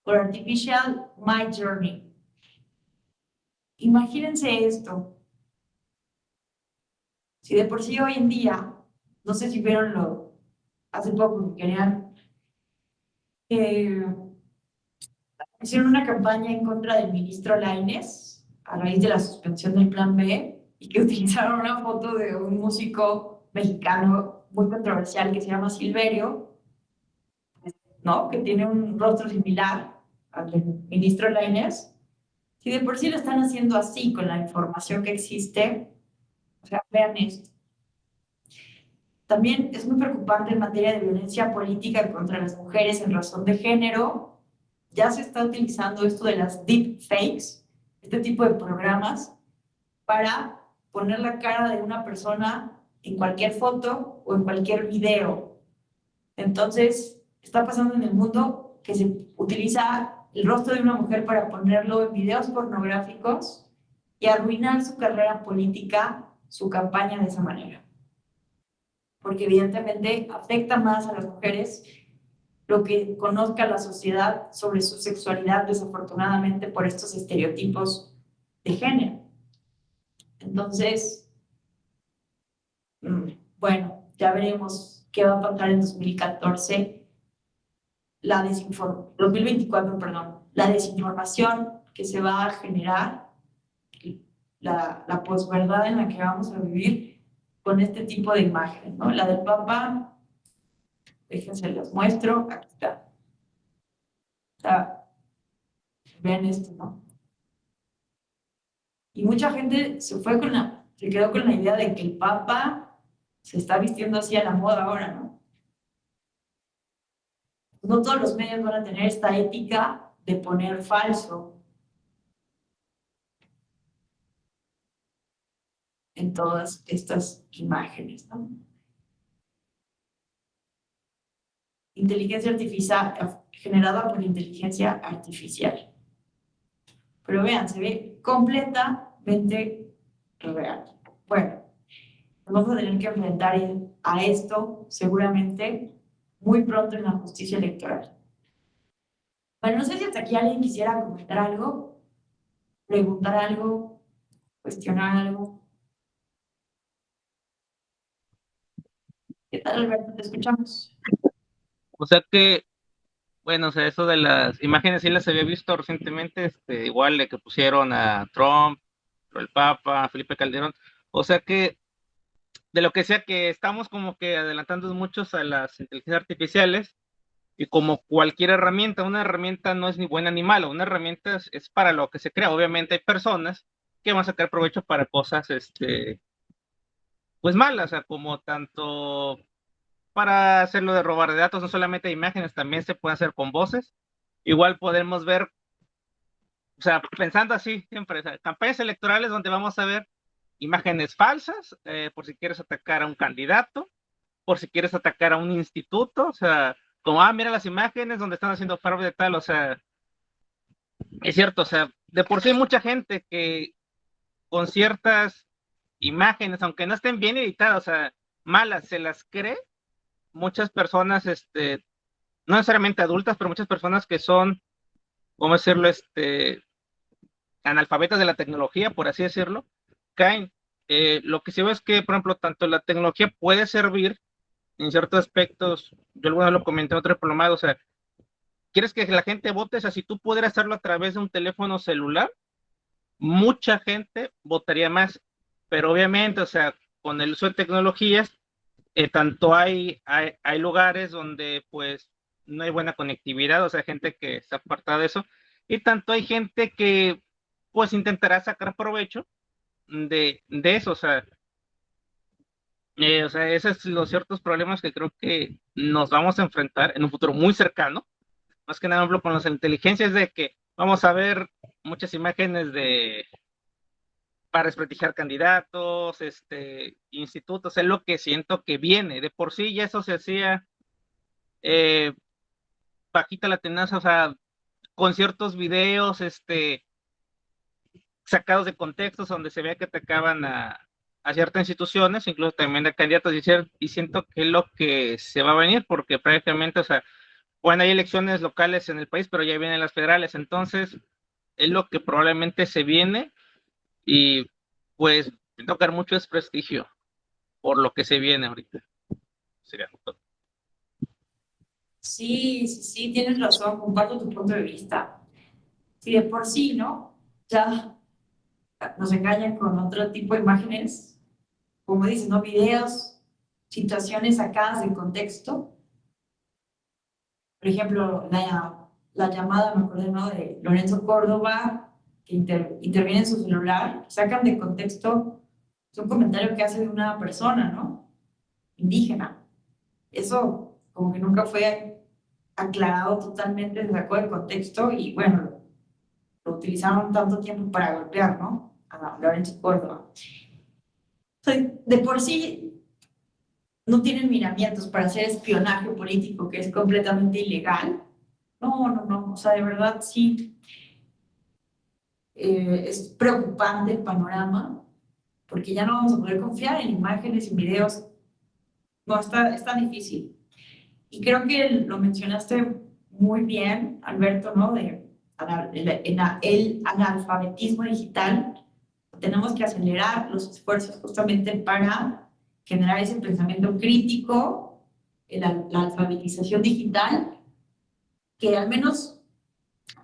por Artificial My Journey. Imagínense esto. Si de por sí hoy en día, no sé si vieron hace poco que querían, eh, hicieron una campaña en contra del ministro Lainez a raíz de la suspensión del Plan B y que utilizaron una foto de un músico mexicano muy controversial que se llama Silverio, ¿no? Que tiene un rostro similar al del ministro Lainez. Si de por sí lo están haciendo así con la información que existe, o sea, vean esto. También es muy preocupante en materia de violencia política contra las mujeres en razón de género. Ya se está utilizando esto de las deepfakes, este tipo de programas, para poner la cara de una persona en cualquier foto o en cualquier video. Entonces, está pasando en el mundo que se utiliza el rostro de una mujer para ponerlo en videos pornográficos y arruinar su carrera política, su campaña de esa manera. Porque evidentemente afecta más a las mujeres lo que conozca la sociedad sobre su sexualidad, desafortunadamente por estos estereotipos de género. Entonces, bueno, ya veremos qué va a pasar en 2014, 2024, perdón, la desinformación que se va a generar, la posverdad en la que vamos a vivir con este tipo de imágenes, ¿no? La del Papa, déjense los muestro, aquí está. O sea, vean esto, ¿no? Y mucha gente se quedó con la idea de que el Papa se está vistiendo así a la moda ahora, ¿no? No todos los medios van a tener esta ética de poner falso en todas estas imágenes, ¿no? Inteligencia artificial generada por inteligencia artificial. Pero vean, se ve completamente real. Bueno, vamos a tener que enfrentar a esto seguramente muy pronto en la justicia electoral. Bueno, no sé si hasta aquí alguien quisiera comentar algo, preguntar algo, cuestionar algo. ¿Qué tal, Alberto? Te escuchamos. O sea que, bueno, o sea, eso de las imágenes sí las había visto recientemente, igual de que pusieron a Trump, el Papa, a Felipe Calderón. O sea que, de lo que sea que estamos como que adelantando muchos a las inteligencias artificiales, y como cualquier herramienta, una herramienta no es ni buena ni mala, una herramienta es para lo que se crea. Obviamente hay personas que van a sacar provecho para cosas, pues malas, o sea, como tanto para hacerlo de robar de datos, no solamente imágenes, también se puede hacer con voces. Igual podemos ver, o sea, pensando así siempre, o sea, campañas electorales donde vamos a ver imágenes falsas, por si quieres atacar a un candidato, por si quieres atacar a un instituto, o sea, como, mira las imágenes donde están haciendo fraude de tal, o sea, es cierto, o sea, de por sí hay mucha gente que con ciertas imágenes, aunque no estén bien editadas, o sea, malas, se las cree. Muchas personas, no necesariamente adultas, pero muchas personas que son, ¿cómo decirlo?, analfabetas de la tecnología, por así decirlo, caen. Lo que sí veo es que, por ejemplo, tanto la tecnología puede servir en ciertos aspectos, yo alguna vez lo comenté en otro diplomado, o sea, quieres que la gente vote, o sea, si tú pudieras hacerlo a través de un teléfono celular, mucha gente votaría más, pero obviamente, o sea, con el uso de tecnologías, tanto hay lugares donde pues no hay buena conectividad, o sea, gente que está apartada de eso, y tanto hay gente que pues intentará sacar provecho de eso, o sea, esos son los ciertos problemas que creo que nos vamos a enfrentar en un futuro muy cercano, más que nada hablo con las inteligencias de que vamos a ver muchas imágenes de para desprestigiar candidatos, institutos, es lo que siento que viene. De por sí ya eso se hacía eh, bajita la tenaza, o sea, con ciertos videos, sacados de contextos donde se veía que atacaban a ciertas instituciones, incluso también a candidatos, y siento que es lo que se va a venir, porque prácticamente, o sea, bueno, hay elecciones locales en el país, pero ya vienen las federales, entonces es lo que probablemente se viene y pues tocar mucho desprestigio por lo que se viene ahorita. Sería justo. Sí, sí, sí, tienes razón, comparto tu punto de vista. Si de por sí, ¿no? Ya nos engañan con otro tipo de imágenes, como dices, ¿no? Videos, situaciones sacadas de contexto. Por ejemplo, la llamada, me acuerdo, ¿no? De Lorenzo Córdoba, que interviene en su celular, sacan de contexto, es un comentario que hace de una persona, ¿no? Indígena. Eso como que nunca fue aclarado totalmente, se sacó de contexto y bueno, lo utilizaron tanto tiempo para golpear, ¿no? A Lorenzo Córdoba. O sea, de por sí no tienen miramientos para hacer espionaje político, que es completamente ilegal. No, no, no, o sea, de verdad sí, es preocupante el panorama, porque ya no vamos a poder confiar en imágenes y videos. No, está difícil. Y creo que lo mencionaste muy bien, Alberto, ¿no? De el analfabetismo digital. Tenemos que acelerar los esfuerzos justamente para generar ese pensamiento crítico, la alfabetización digital, que al menos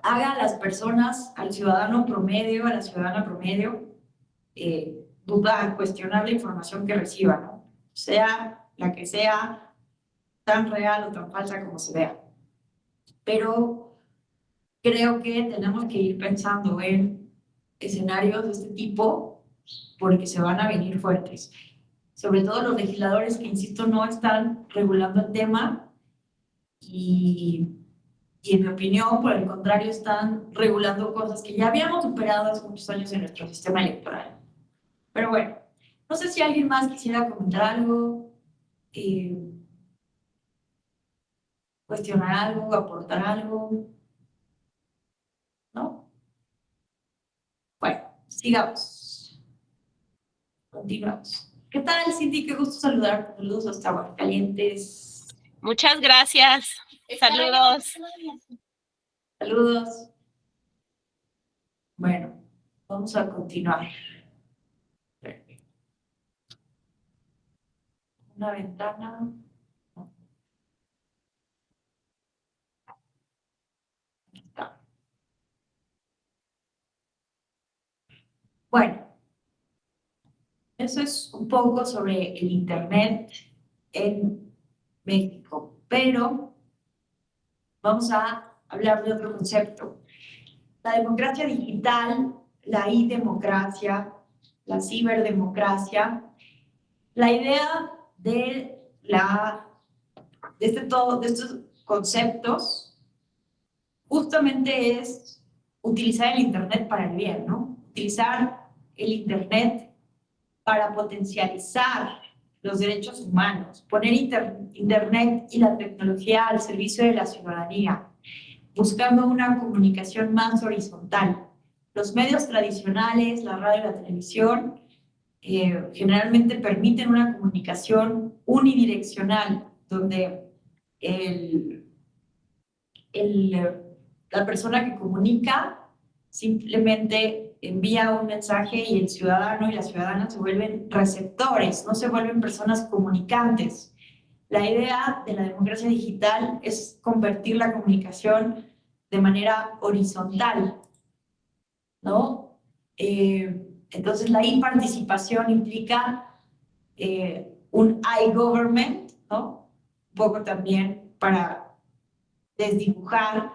haga a las personas, al ciudadano promedio, a la ciudadana promedio, dudar, cuestionar la información que reciba, ¿no? Sea la que sea, tan real o tan falsa como se vea. Pero creo que tenemos que ir pensando en escenarios de este tipo porque se van a venir fuertes. Sobre todo los legisladores que, insisto, no están regulando el tema y, y en mi opinión, por el contrario, están regulando cosas que ya habíamos superado hace muchos años en nuestro sistema electoral. Pero bueno, no sé si alguien más quisiera comentar algo, eh, cuestionar algo, aportar algo, ¿no? Bueno, sigamos. Continuamos. ¿Qué tal, Cindy? Qué gusto saludar. Saludos hasta Aguascalientes. Muchas gracias. Saludos. Saludos. Bueno, vamos a continuar. Una ventana. Aquí está. Bueno, eso es un poco sobre el Internet en México, pero vamos a hablar de otro concepto. La democracia digital, la e-democracia, la ciberdemocracia, la idea de estos conceptos justamente es utilizar el Internet para el bien, ¿no? Utilizar el Internet para potencializar los derechos humanos, poner Internet y la tecnología al servicio de la ciudadanía, buscando una comunicación más horizontal. Los medios tradicionales, la radio y la televisión, generalmente permiten una comunicación unidireccional, donde el, la persona que comunica simplemente envía un mensaje y el ciudadano y la ciudadana se vuelven receptores, no se vuelven personas comunicantes. La idea de la democracia digital es convertir la comunicación de manera horizontal, ¿no? Entonces, la e-participación implica un I-government, ¿no? Un poco también para desdibujar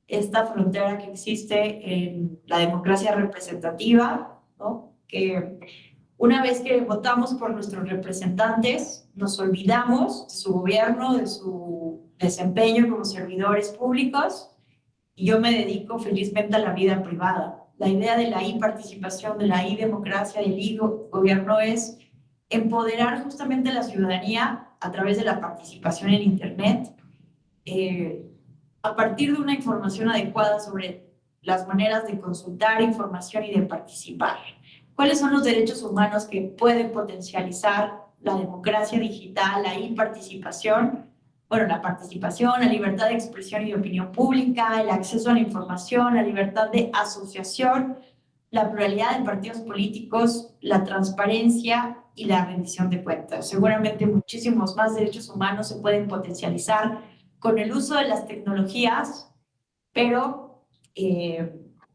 esta frontera que existe en la democracia representativa, ¿no? Que una vez que votamos por nuestros representantes, nos olvidamos de su gobierno, de su desempeño como servidores públicos, y yo me dedico felizmente a la vida privada. La idea de la e-participación, de la e-democracia, del e-gobierno es empoderar justamente a la ciudadanía a través de la participación en Internet, a partir de una información adecuada sobre las maneras de consultar información y de participar. ¿Cuáles son los derechos humanos que pueden potencializar la democracia digital, la e-participación? Bueno, la participación, la libertad de expresión y de opinión pública, el acceso a la información, la libertad de asociación, la pluralidad de partidos políticos, la transparencia y la rendición de cuentas. Seguramente muchísimos más derechos humanos se pueden potencializar con el uso de las tecnologías, pero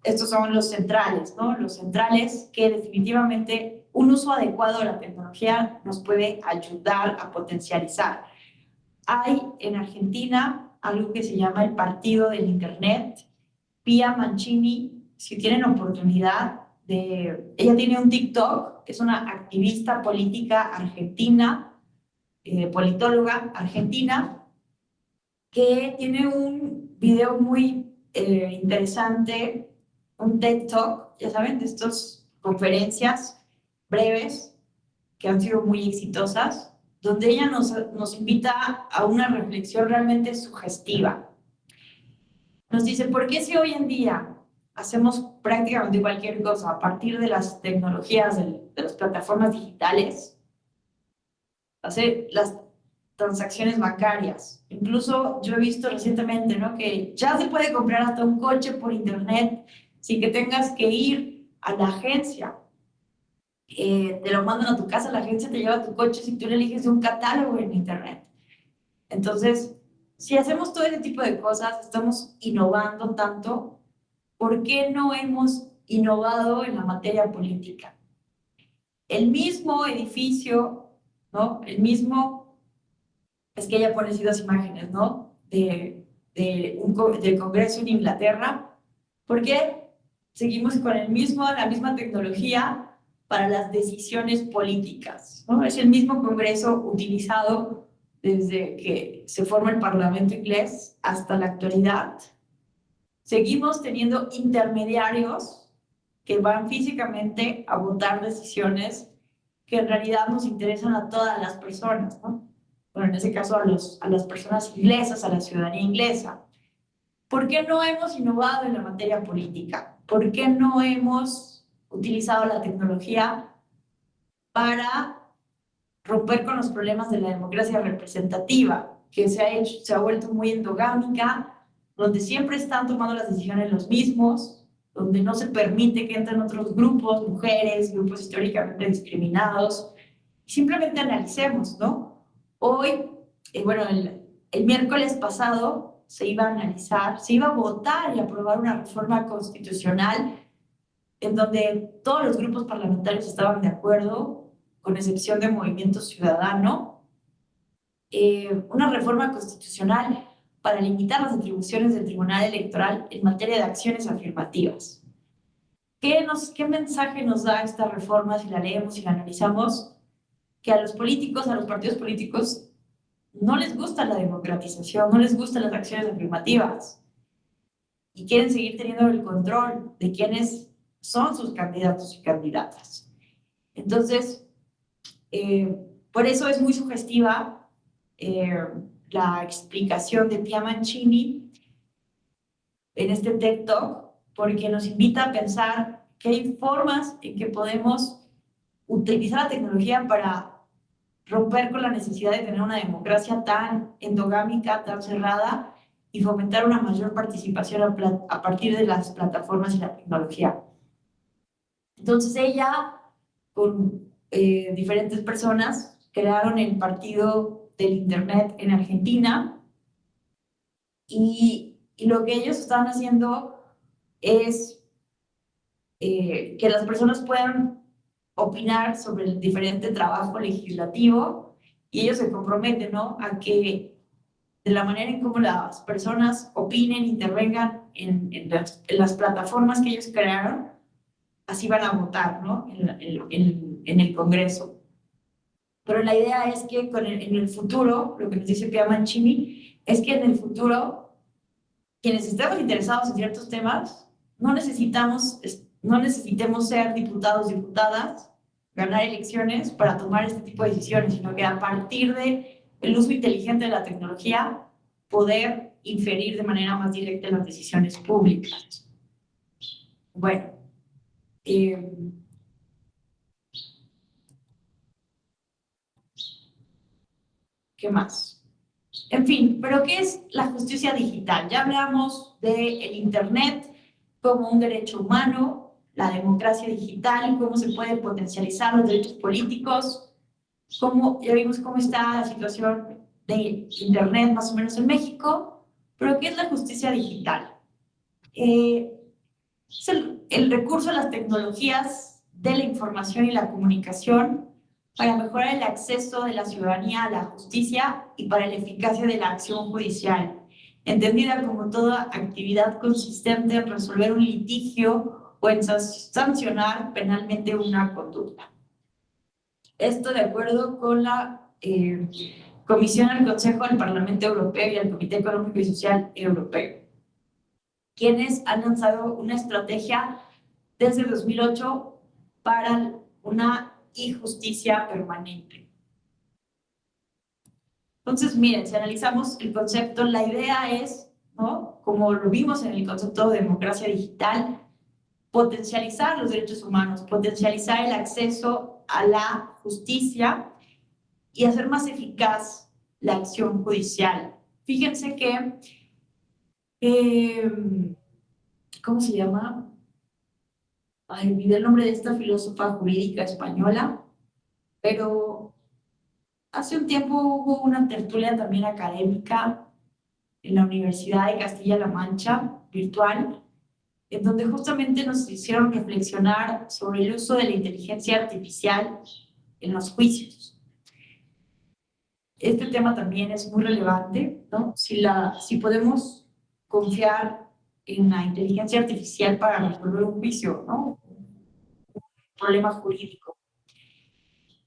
estos son los centrales, ¿no? Los centrales que definitivamente un uso adecuado de la tecnología nos puede ayudar a potencializar. Hay en Argentina algo que se llama el Partido del Internet. Pia Mancini, si tienen oportunidad ella tiene un TikTok, es una activista política argentina, politóloga argentina, que tiene un video muy interesante, un TED Talk, ya saben, de estas conferencias breves que han sido muy exitosas, donde ella nos invita a una reflexión realmente sugestiva. Nos dice, ¿por qué si hoy en día hacemos prácticamente cualquier cosa a partir de las tecnologías, de las plataformas digitales, hacer las transacciones bancarias? Incluso yo he visto recientemente, ¿no?, que ya se puede comprar hasta un coche por internet sin que tengas que ir a la agencia. Te lo mandan a tu casa, la agencia te lleva tu coche si tú le eliges de un catálogo en internet. Entonces, si hacemos todo ese tipo de cosas, estamos innovando tanto, ¿por qué no hemos innovado en la materia política? El mismo edificio, ¿no? El mismo, es que ella pone así dos imágenes, ¿no? Del Congreso en Inglaterra. ¿Por qué seguimos con la misma tecnología para las decisiones políticas, ¿no? Es el mismo Congreso utilizado desde que se forma el Parlamento inglés hasta la actualidad. Seguimos teniendo intermediarios que van físicamente a votar decisiones que en realidad nos interesan a todas las personas, ¿no? Bueno, en ese caso a las personas inglesas, a la ciudadanía inglesa. ¿Por qué no hemos innovado en la materia política? ¿Por qué no hemos utilizado la tecnología para romper con los problemas de la democracia representativa, que se ha vuelto muy endogámica, donde siempre están tomando las decisiones los mismos, donde no se permite que entren otros grupos, mujeres, grupos históricamente discriminados? Simplemente analicemos, ¿no? Hoy, bueno, el miércoles pasado se iba a analizar, se iba a votar y aprobar una reforma constitucional en donde todos los grupos parlamentarios estaban de acuerdo, con excepción de Movimiento Ciudadano, una reforma constitucional para limitar las atribuciones del Tribunal Electoral en materia de acciones afirmativas. ¿Qué mensaje nos da esta reforma si la leemos y la analizamos? Que a los políticos, a los partidos políticos, no les gusta la democratización, no les gustan las acciones afirmativas y quieren seguir teniendo el control de quiénes son sus candidatos y candidatas. Entonces, por eso es muy sugestiva la explicación de Pia Mancini en este TED Talk, porque nos invita a pensar que hay formas en que podemos utilizar la tecnología para romper con la necesidad de tener una democracia tan endogámica, tan cerrada, y fomentar una mayor participación a partir de las plataformas y la tecnología. Entonces ella, con diferentes personas, crearon el Partido del Internet en Argentina, y lo que ellos están haciendo es que las personas puedan opinar sobre el diferente trabajo legislativo, y ellos se comprometen, ¿no?, a que de la manera en cómo las personas opinen, intervengan en las plataformas que ellos crearon, así van a votar, ¿no? En el Congreso. Pero la idea es que en el futuro, lo que nos dice Pia Mancini, es que en el futuro, quienes estemos interesados en ciertos temas, no necesitemos ser diputados, diputadas, ganar elecciones para tomar este tipo de decisiones, sino que a partir del uso inteligente de la tecnología, poder inferir de manera más directa en las decisiones públicas. Bueno, ¿qué más? En fin, pero ¿qué es la justicia digital? Ya hablamos del Internet como un derecho humano, la democracia digital, cómo se pueden potencializar los derechos políticos, ya vimos cómo está la situación de Internet más o menos en México, pero ¿qué es la justicia digital? Es el recurso a las tecnologías de la información y la comunicación para mejorar el acceso de la ciudadanía a la justicia y para la eficacia de la acción judicial, entendida como toda actividad consistente en resolver un litigio o en sancionar penalmente una conducta. Esto de acuerdo con la Comisión al Consejo del Parlamento Europeo y al Comité Económico y Social Europeo, quienes han lanzado una estrategia desde 2008 para una e-justicia permanente. Entonces, miren, si analizamos el concepto, la idea es, ¿no?, como lo vimos en el concepto de democracia digital, potencializar los derechos humanos, potencializar el acceso a la justicia y hacer más eficaz la acción judicial. Fíjense que, ¿cómo se llama? Ay, olvidé el nombre de esta filósofa jurídica española, pero hace un tiempo hubo una tertulia también académica en la Universidad de Castilla-La Mancha, virtual, en donde justamente nos hicieron reflexionar sobre el uso de la inteligencia artificial en los juicios. Este tema también es muy relevante, ¿no? Si podemos confiar en la inteligencia artificial para resolver un juicio, ¿no?, un problema jurídico.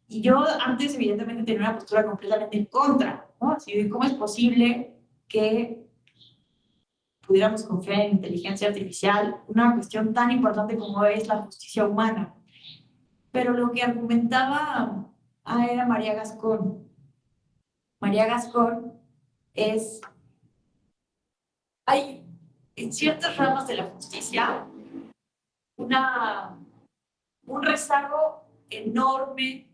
Y yo antes, evidentemente, tenía una postura completamente en contra, ¿no? Así de cómo es posible que pudiéramos confiar en inteligencia artificial, una cuestión tan importante como es la justicia humana. Pero lo que argumentaba era María Gascón. María Gascón hay en ciertas ramas de la justicia un rezago enorme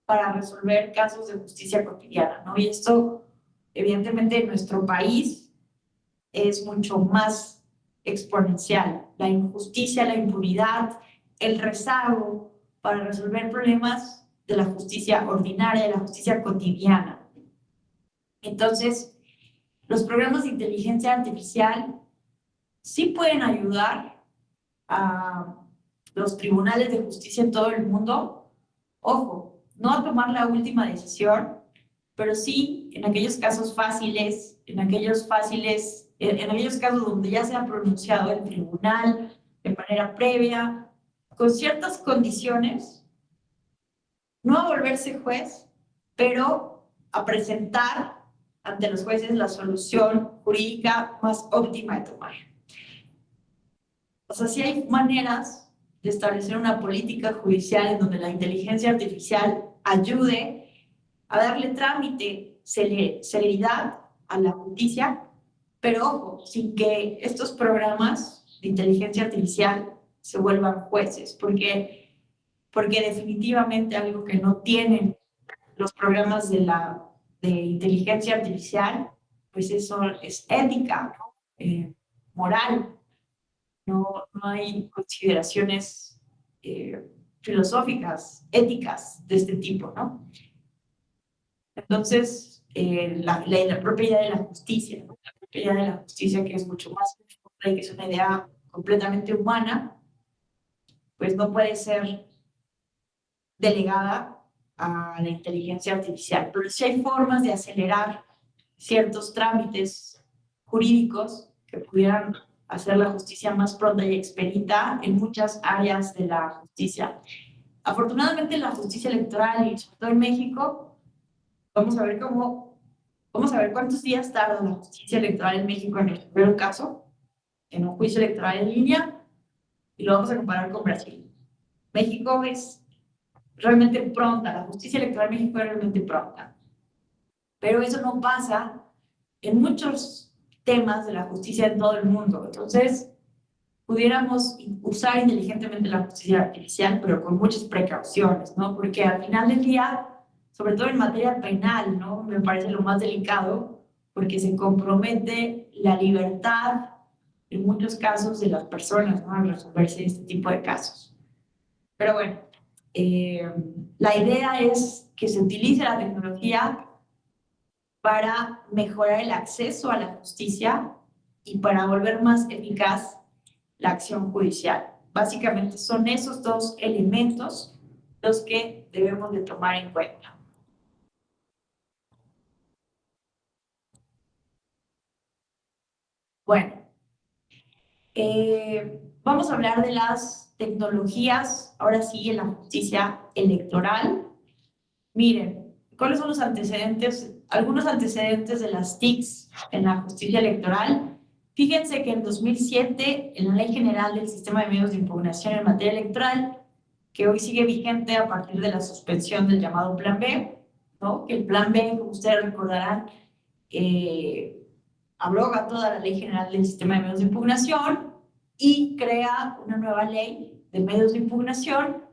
para resolver casos de justicia cotidiana, ¿no? Y esto, evidentemente, en nuestro país es mucho más exponencial. La injusticia, la impunidad, el rezago para resolver problemas de la justicia ordinaria, de la justicia cotidiana. Entonces, los programas de inteligencia artificial sí pueden ayudar a los tribunales de justicia en todo el mundo, ojo, no a tomar la última decisión, pero sí en aquellos casos fáciles, en aquellos casos donde ya se ha pronunciado el tribunal de manera previa, con ciertas condiciones, no a volverse juez, pero a presentar ante los jueces la solución jurídica más óptima de tomar. O sea, sí hay maneras de establecer una política judicial en donde la inteligencia artificial ayude a darle trámite, celeridad a la justicia, pero ojo, sin que estos programas de inteligencia artificial se vuelvan jueces, porque definitivamente algo que no tienen los programas de inteligencia artificial, pues eso es ética, ¿no? Moral. No hay consideraciones filosóficas, éticas de este tipo, ¿no? Entonces, la propia idea de la justicia, ¿no? La propia idea de la justicia, que es mucho más profunda y que es una idea completamente humana, pues no puede ser delegada a la inteligencia artificial. Pero sí hay formas de acelerar ciertos trámites jurídicos que pudieran hacer la justicia más pronta y expedita en muchas áreas de la justicia. Afortunadamente, la justicia electoral, y sobre todo en México, vamos a ver cuántos días tarda la justicia electoral en México en resolver un caso, en un juicio electoral en línea, y lo vamos a comparar con Brasil. México es realmente pronta, la justicia electoral en México es realmente pronta. Pero eso no pasa en muchos temas de la justicia en todo el mundo. Entonces, pudiéramos usar inteligentemente la justicia artificial, pero con muchas precauciones, ¿no? Porque al final del día, sobre todo en materia penal, ¿no? Me parece lo más delicado, porque se compromete la libertad, en muchos casos, de las personas, ¿no? Al resolverse este tipo de casos. Pero bueno, la idea es que se utilice la tecnología para mejorar el acceso a la justicia y para volver más eficaz la acción judicial. Básicamente son esos dos elementos los que debemos de tomar en cuenta. Bueno, vamos a hablar de las tecnologías, ahora sí, en la justicia electoral. Miren, ¿cuáles son los antecedentes? Algunos antecedentes de las TICs en la justicia electoral. Fíjense que en 2007, en la Ley General del Sistema de Medios de Impugnación en materia electoral, que hoy sigue vigente a partir de la suspensión del llamado Plan B, ¿no? Que el Plan B, como ustedes recordarán, abroga toda la Ley General del Sistema de Medios de Impugnación y crea una nueva ley de medios de impugnación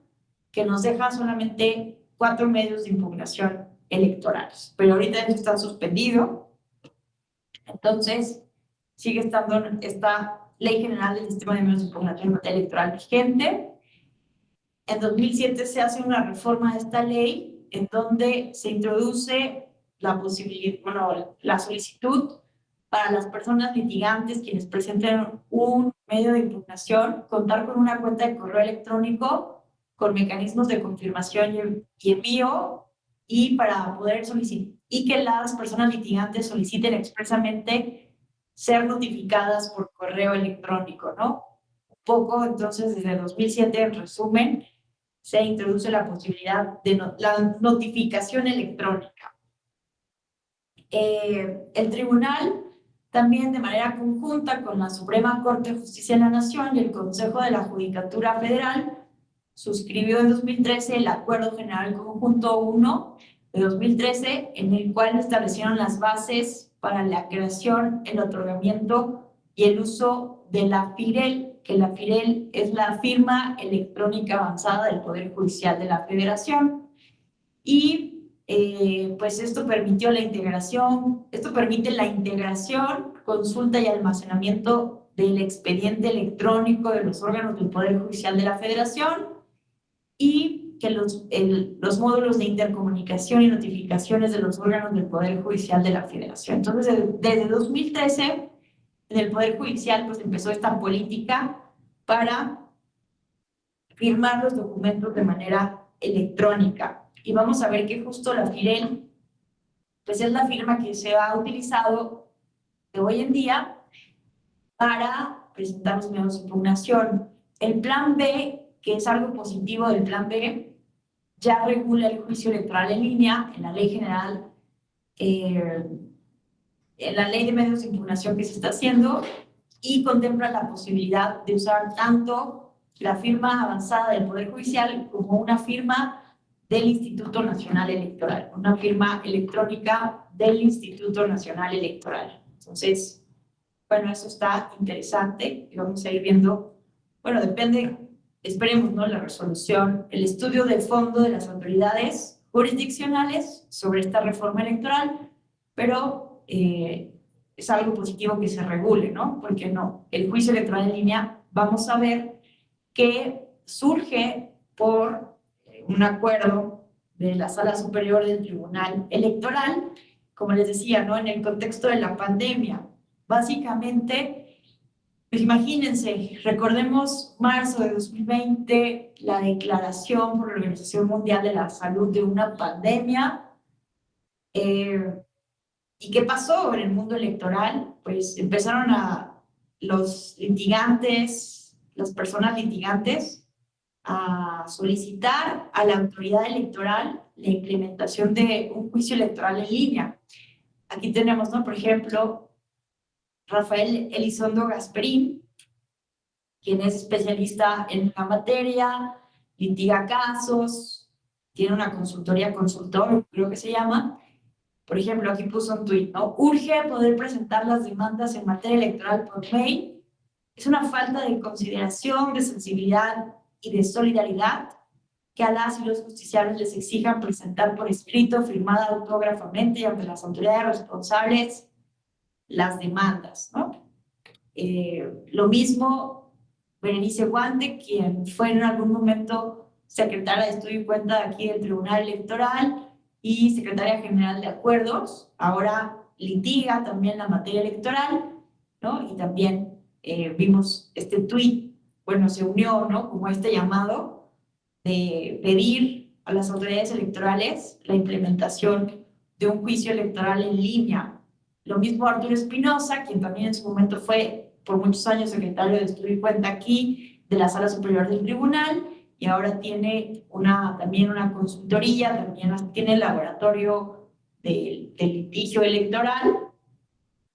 que nos deja solamente 4 medios de impugnación electorales. Pero ahorita eso está suspendido. Entonces, sigue estando esta Ley General del Sistema de Medios de Impugnación en materia electoral vigente. En 2007 se hace una reforma de esta ley en donde se introduce la posibilidad, bueno, la solicitud para las personas litigantes quienes presenten un medio de impugnación, contar con una cuenta de correo electrónico con mecanismos de confirmación y envío, y para poder solicitar, y que las personas litigantes soliciten expresamente ser notificadas por correo electrónico, ¿no? Un poco, entonces, desde 2007, en resumen, se introduce la posibilidad de la notificación electrónica. El tribunal, también de manera conjunta con la Suprema Corte de Justicia de la Nación y el Consejo de la Judicatura Federal, suscribió en 2013 el Acuerdo General Conjunto 1 de 2013, en el cual establecieron las bases para la creación, el otorgamiento y el uso de la FIREL, que la FIREL es la firma electrónica avanzada del Poder Judicial de la Federación. Y pues esto permite la integración, consulta y almacenamiento del expediente electrónico de los órganos del Poder Judicial de la Federación, y que los módulos de intercomunicación y notificaciones de los órganos del Poder Judicial de la Federación. Entonces, desde 2013, en el Poder Judicial pues empezó esta política para firmar los documentos de manera electrónica. Y vamos a ver que justo la FIREL pues es la firma que se ha utilizado de hoy en día para presentar los medios de impugnación. El Plan B, que es algo positivo del Plan B, ya regula el juicio electoral en línea en la Ley General, en la Ley de Medios de Impugnación que se está haciendo, y contempla la posibilidad de usar tanto la firma avanzada del Poder Judicial como una firma del Instituto Nacional Electoral, una firma electrónica del Instituto Nacional Electoral. Entonces, bueno, eso está interesante y vamos a ir viendo, bueno, depende, esperemos, ¿no? La resolución, el estudio de fondo de las autoridades jurisdiccionales sobre esta reforma electoral, pero es algo positivo que se regule, ¿no? Porque no, el juicio electoral en línea, vamos a ver que surge por un acuerdo de la Sala Superior del Tribunal Electoral, como les decía, ¿no? En el contexto de la pandemia. Básicamente, pues imagínense, recordemos marzo de 2020, la declaración por la Organización Mundial de la Salud de una pandemia, ¿Y qué pasó en el mundo electoral? Pues empezaron a los litigantes, las personas litigantes, a solicitar a la autoridad electoral la implementación de un juicio electoral en línea. Aquí tenemos, ¿no? Por ejemplo, Rafael Elizondo Gasperín, quien es especialista en la materia, litiga casos, tiene una consultoría consultor, creo que se llama. Por ejemplo, aquí puso un tuit, ¿no? Urge poder presentar las demandas en materia electoral por mail. Es una falta de consideración, de sensibilidad y de solidaridad que a las y los justiciables les exijan presentar por escrito, firmada autógrafamente y ante las autoridades responsables las demandas, ¿no? Lo mismo Berenice Guante, quien fue en algún momento secretaria de Estudio y Cuenta de aquí del Tribunal Electoral y secretaria general de Acuerdos, ahora litiga también la materia electoral, ¿no? Y también vimos este tuit, bueno, se unió, ¿no? Como este llamado de pedir a las autoridades electorales la implementación de un juicio electoral en línea. Lo mismo Arturo Espinosa, quien también en su momento fue por muchos años secretario de Estudio y Cuenta aquí de la Sala Superior del Tribunal y ahora tiene también una consultoría, también tiene el laboratorio de litigio electoral,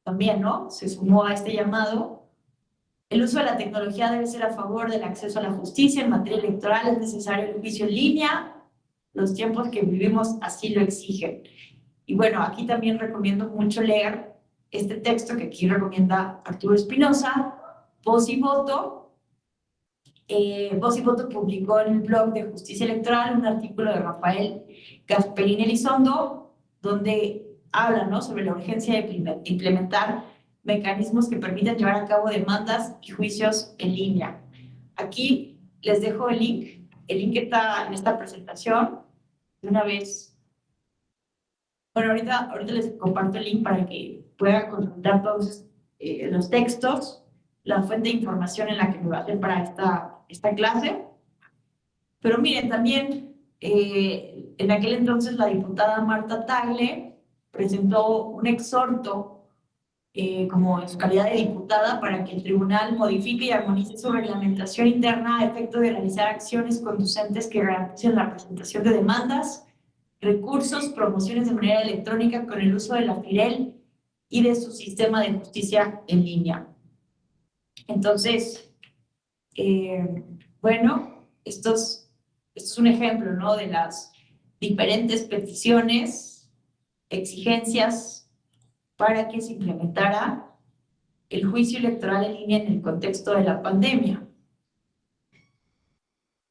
también, ¿no? Se sumó a este llamado. El uso de la tecnología debe ser a favor del acceso a la justicia. En materia electoral es necesario el juicio en línea. Los tiempos que vivimos así lo exigen. Y bueno, aquí también recomiendo mucho leer este texto que aquí recomienda Arturo Espinosa, Voz y Voto. Voz y Voto publicó en el blog de Justicia Electoral un artículo de Rafael Gasperín Elizondo, donde habla, ¿no?, sobre la urgencia de implementar mecanismos que permitan llevar a cabo demandas y juicios en línea. Aquí les dejo el link está en esta presentación. De una vez, bueno, ahorita les comparto el link para que puedan consultar todos los textos, la fuente de información en la que me basé para esta clase. Pero miren, también en aquel entonces la diputada Marta Tagle presentó un exhorto como en su calidad de diputada para que el tribunal modifique y armonice su reglamentación interna a efecto de realizar acciones conducentes que garanticen la presentación de demandas, recursos, promociones de manera electrónica con el uso de la FIREL y de su sistema de justicia en línea. Entonces, bueno, esto es un ejemplo, ¿no?, de las diferentes peticiones, exigencias para que se implementara el juicio electoral en línea en el contexto de la pandemia.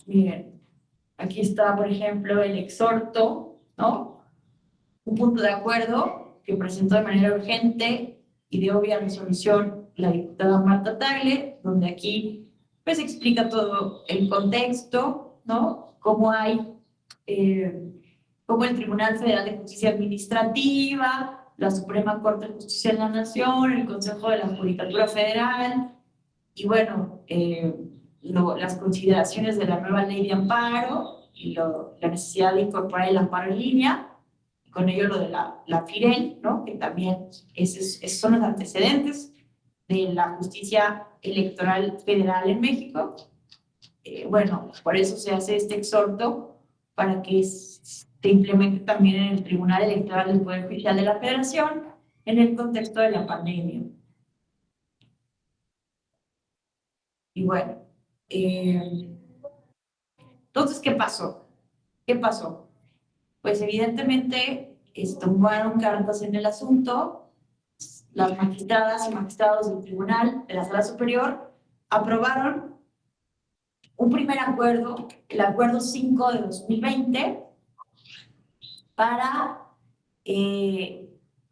Miren, aquí está, por ejemplo, el exhorto, ¿no? Un punto de acuerdo que presentó de manera urgente y de obvia resolución la diputada Marta Tagle, donde aquí pues explica todo el contexto, ¿no? Cómo cómo el Tribunal Federal de Justicia Administrativa, la Suprema Corte de Justicia de la Nación, el Consejo de la Judicatura Federal, y bueno, las consideraciones de la nueva ley de amparo y la necesidad de incorporar el amparo en línea, y con ello lo de la FIREL, ¿no?, que también esos son los antecedentes de la justicia electoral federal en México. Bueno, por eso se hace este exhorto para que se implemente también en el Tribunal Electoral del Poder Judicial de la Federación en el contexto de la pandemia. Y bueno, entonces, ¿qué pasó? ¿Qué pasó? Pues evidentemente tomaron cartas en el asunto. Las magistradas y magistrados del Tribunal de la Sala Superior aprobaron un primer acuerdo, el Acuerdo 5 de 2020, para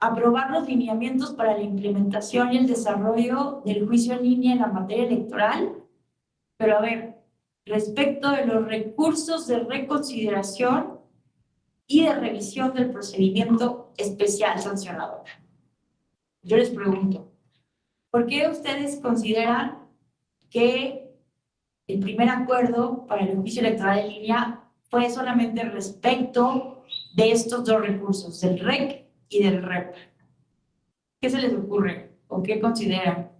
aprobar los lineamientos para la implementación y el desarrollo del juicio en línea en la materia electoral. Pero a ver, respecto de los recursos de reconsideración y de revisión del procedimiento especial sancionador. Yo les pregunto, ¿por qué ustedes consideran que el primer acuerdo para el juicio electoral en línea fue solamente respecto de estos dos recursos, del REC y del REP? ¿Qué se les ocurre o qué consideran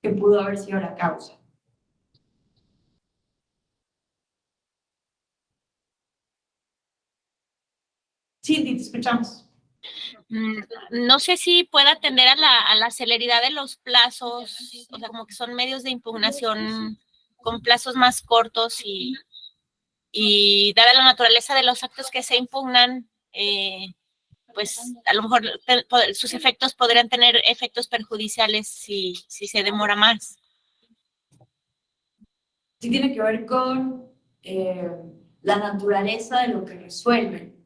que pudo haber sido la causa? Sí, te escuchamos. No sé si pueda atender a la celeridad de los plazos, o sea, como que son medios de impugnación con plazos más cortos y dada la naturaleza de los actos que se impugnan, pues a lo mejor sus efectos podrían tener efectos perjudiciales si se demora más. Sí tiene que ver con la naturaleza de lo que resuelven.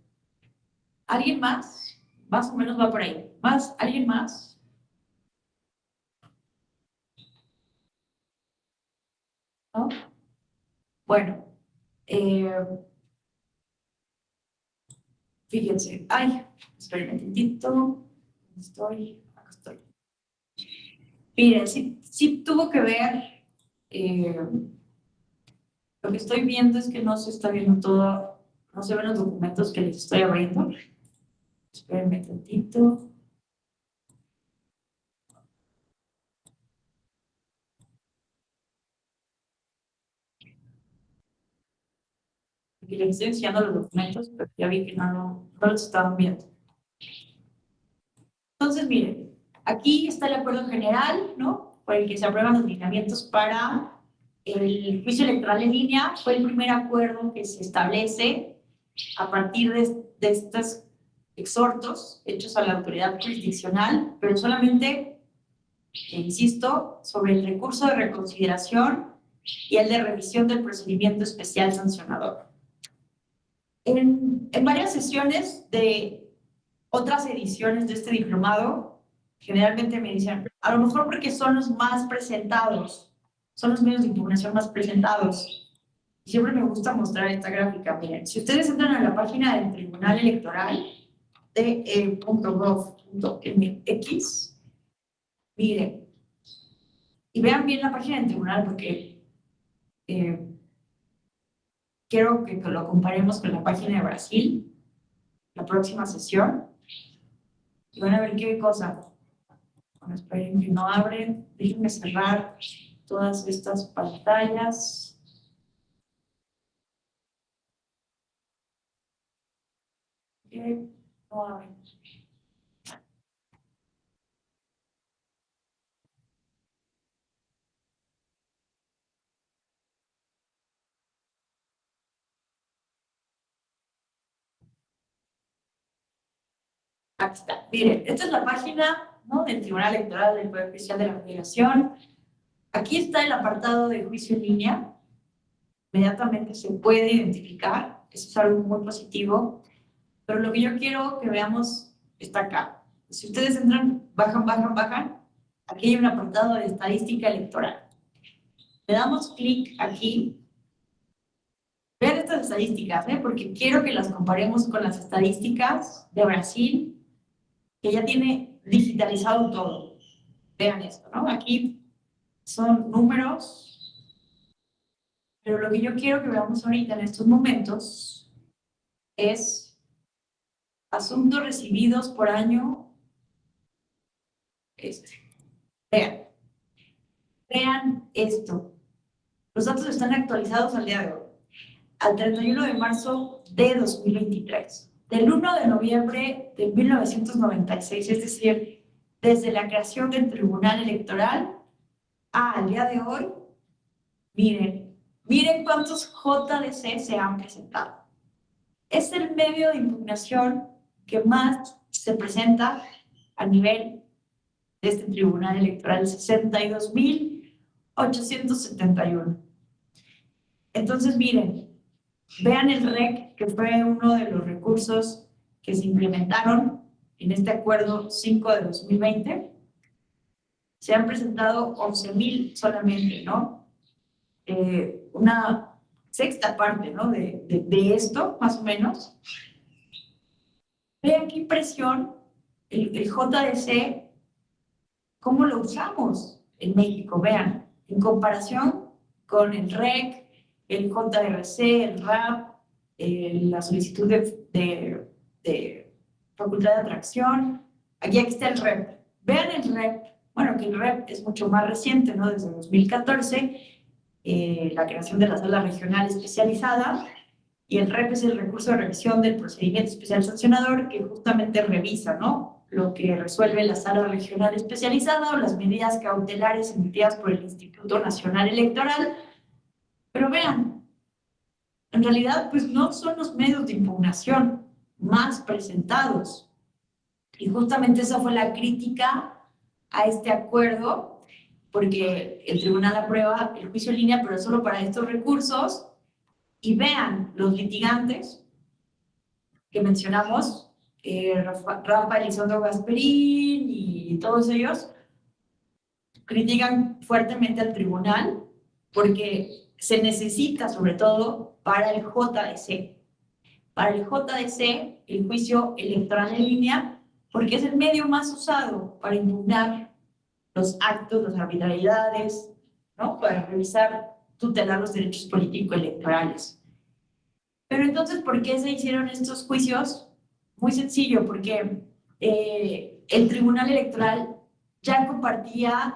¿Alguien más? Más o menos va por ahí. ¿Más? ¿Alguien más? ¿No? Bueno, fíjense. Ay, esperen un momentito. Acá estoy. Miren, sí tuvo que ver. Lo que estoy viendo es que no se está viendo todo, no se ven los documentos que les estoy abriendo. Espérenme tantito. Porque les estoy enseñando los documentos, pero ya vi que no los estaban viendo. Entonces, miren, aquí está el acuerdo general, ¿no? Por el que se aprueban los lineamientos para el juicio electoral en línea. Fue el primer acuerdo que se establece a partir de estos exhortos hechos a la autoridad jurisdiccional, pero solamente, insisto, sobre el recurso de reconsideración y el de revisión del procedimiento especial sancionador. En varias sesiones de otras ediciones de este diplomado, generalmente me dicen, a lo mejor porque son los más presentados, son los medios de impugnación más presentados. Y siempre me gusta mostrar esta gráfica. Miren, si ustedes entran a la página del Tribunal Electoral de .gov.mx, miren, y vean bien la página del tribunal porque quiero que lo comparemos con la página de Brasil, la próxima sesión, y van a ver qué cosa. Bueno, esperen que no abren, déjenme cerrar todas estas pantallas. No abren. Aquí está. Miren, esta es la página, ¿no?, del Tribunal Electoral del Poder Judicial de la Federación. Aquí está el apartado de juicio en línea. Inmediatamente se puede identificar. Eso es algo muy positivo. Pero lo que yo quiero que veamos está acá. Si ustedes entran, bajan, aquí hay un apartado de estadística electoral. Le damos clic aquí. Vean estas estadísticas, porque quiero que las comparemos con las estadísticas de Brasil, que ya tiene digitalizado todo. Vean esto, ¿no? Aquí son números, pero lo que yo quiero que veamos ahorita en estos momentos es asuntos recibidos por año. Vean esto. Los datos están actualizados al día de hoy, al 31 de marzo de 2023. Del 1 de noviembre de 1996, es decir, desde la creación del Tribunal Electoral al día de hoy, miren cuántos JDC se han presentado. Es el medio de impugnación que más se presenta a nivel de este Tribunal Electoral, 62.871. Entonces, vean el REC, que fue uno de los recursos que se implementaron en este acuerdo 5 de 2020. Se han presentado 11.000 solamente, ¿no? Una sexta parte, ¿no?, de esto, más o menos. Vean qué impresión el JDC, cómo lo usamos en México. Vean, en comparación con el REC, el JRC, el RAP, la solicitud de facultad de atracción. Aquí está el REP. vean el REP, bueno, que el REP es mucho más reciente, ¿no? Desde 2014, la creación de la sala regional especializada, y el REP es el recurso de revisión del procedimiento especial sancionador que justamente revisa, ¿no? Lo que resuelve la sala regional especializada o las medidas cautelares emitidas por el Instituto Nacional Electoral. Pero vean, en realidad, pues no son los medios de impugnación más presentados. Y justamente esa fue la crítica a este acuerdo, porque el tribunal aprueba el juicio en línea, pero solo para estos recursos. Y vean, los litigantes que mencionamos, Rafa Elizondo Gasperín y todos ellos, critican fuertemente al tribunal porque se necesita, sobre todo, para el JDC. Para el JDC, el juicio electoral en línea, porque es el medio más usado para impugnar los actos, las arbitrariedades, ¿no? Para revisar, tutelar los derechos político-electorales. Pero entonces, ¿por qué se hicieron estos juicios? Muy sencillo, porque el Tribunal Electoral ya compartía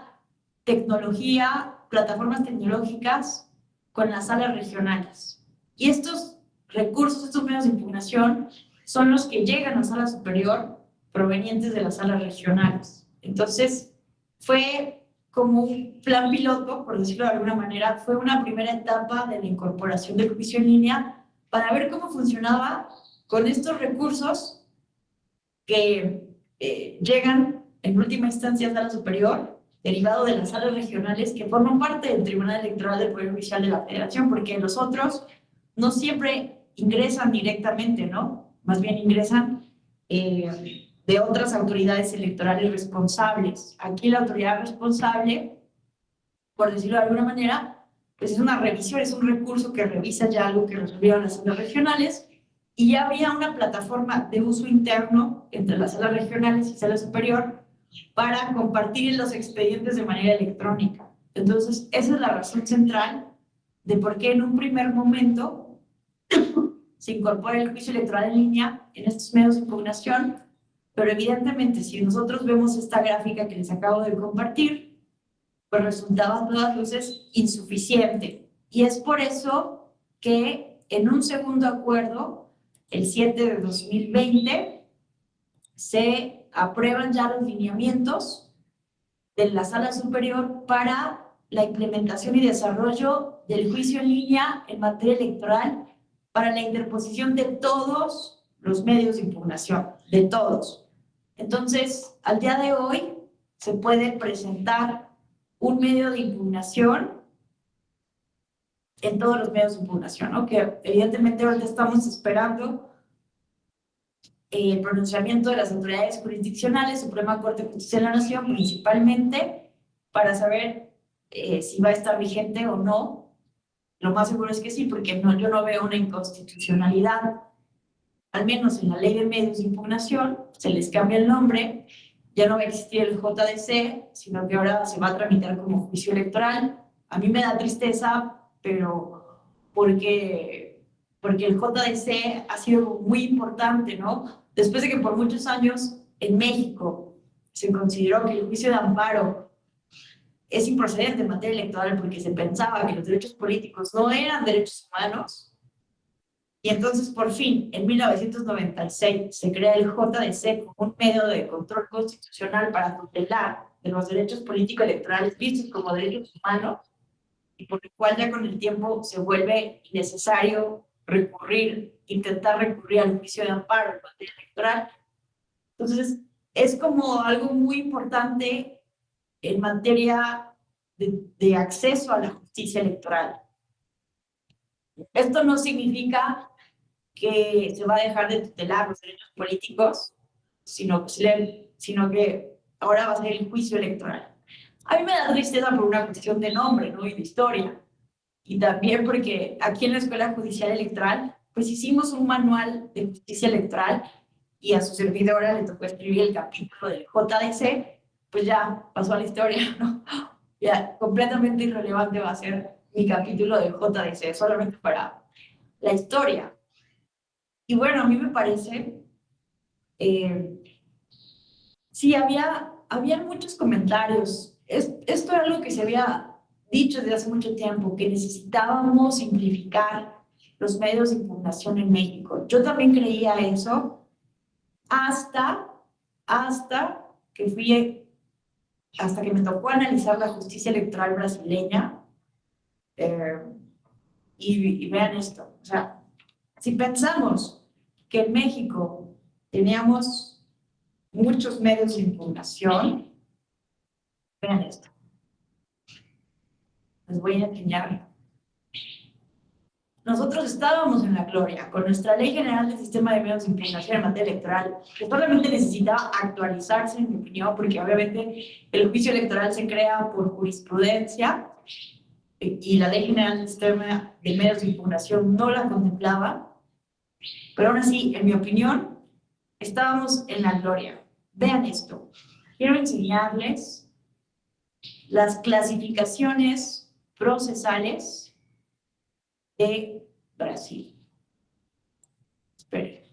tecnología, plataformas tecnológicas con las salas regionales. Y estos recursos, estos medios de impugnación, son los que llegan a sala superior provenientes de las salas regionales. Entonces, fue como un plan piloto, por decirlo de alguna manera, fue una primera etapa de la incorporación del juicio en línea para ver cómo funcionaba con estos recursos que llegan en última instancia a sala superior, derivado de las salas regionales que forman parte del Tribunal Electoral del Poder Judicial de la Federación, porque los otros no siempre ingresan directamente, ¿no? Más bien ingresan de otras autoridades electorales responsables. Aquí la autoridad responsable, por decirlo de alguna manera, pues es una revisión, es un recurso que revisa ya algo que resolvieron las salas regionales, y ya había una plataforma de uso interno entre las salas regionales y sala superior para compartir los expedientes de manera electrónica. Entonces, esa es la razón central de por qué en un primer momento se incorpora el juicio electoral en línea en estos medios de impugnación, pero evidentemente si nosotros vemos esta gráfica que les acabo de compartir, pues resultaba a todas luces insuficiente. Y es por eso que en un segundo acuerdo, el 7 de 2020, se aprueban ya los lineamientos de la Sala Superior para la implementación y desarrollo del juicio en línea en materia electoral para la interposición de todos los medios de impugnación, de todos. Entonces, al día de hoy se puede presentar un medio de impugnación en todos los medios de impugnación, ¿no? Que evidentemente ahorita estamos esperando el pronunciamiento de las autoridades jurisdiccionales, Suprema Corte de Justicia de la Nación, principalmente, para saber si va a estar vigente o no. Lo más seguro es que sí, porque no, yo no veo una inconstitucionalidad, al menos en la ley de medios de impugnación, se les cambia el nombre, ya no va a existir el JDC, sino que ahora se va a tramitar como juicio electoral. A mí me da tristeza, pero porque el JDC ha sido muy importante, ¿no? Después de que por muchos años en México se consideró que el juicio de amparo es improcedente en materia electoral porque se pensaba que los derechos políticos no eran derechos humanos, y entonces por fin, en 1996, se crea el JDC como un medio de control constitucional para tutelar de los derechos político-electorales vistos como derechos humanos, y por lo cual ya con el tiempo se vuelve necesario intentar recurrir al juicio de amparo en materia electoral. Entonces, es como algo muy importante en materia de acceso a la justicia electoral. Esto no significa que se va a dejar de tutelar los derechos políticos, sino que ahora va a ser el juicio electoral. A mí me da tristeza por una cuestión de nombre, ¿no? Y de historia. Y también porque aquí en la Escuela Judicial Electoral, pues hicimos un manual de justicia electoral y a su servidora le tocó escribir el capítulo del JDC, pues ya pasó a la historia, ¿no? Ya completamente irrelevante va a ser mi capítulo del JDC, solamente para la historia. Y bueno, a mí me parece, sí, había había muchos comentarios. Esto era algo que se había dicho desde hace mucho tiempo, que necesitábamos simplificar los medios de impugnación en México. Yo también creía eso hasta que me tocó analizar la justicia electoral brasileña. Y vean esto, o sea, si pensamos que en México teníamos muchos medios de impugnación, vean esto. Les voy a enseñar. Nosotros estábamos en la gloria con nuestra Ley General del Sistema de Medios de Impugnación en materia electoral, que solamente necesitaba actualizarse, en mi opinión, porque obviamente el juicio electoral se crea por jurisprudencia y la Ley General del Sistema de Medios de Impugnación no la contemplaba, pero aún así, en mi opinión, estábamos en la gloria. Vean esto. Quiero enseñarles las clasificaciones procesales de Brasil. Esperen.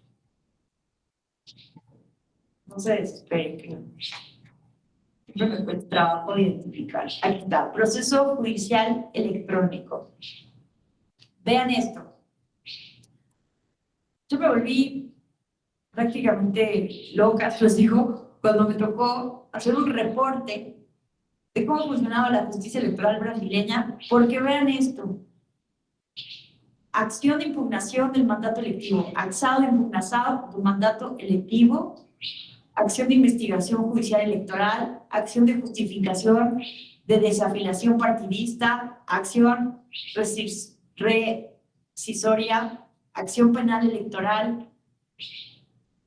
No se desesperen, que siempre me cuesta trabajo de identificar. Aquí está, proceso judicial electrónico. Vean esto. Yo me volví prácticamente loca, se los digo, cuando me tocó hacer un reporte de cómo funcionaba la justicia electoral brasileña, porque vean esto. Acción de impugnación del mandato electivo, acción de impugnación del mandato electivo, acción de investigación judicial electoral, acción de justificación de desafiliación partidista, acción rescisoria, acción penal electoral.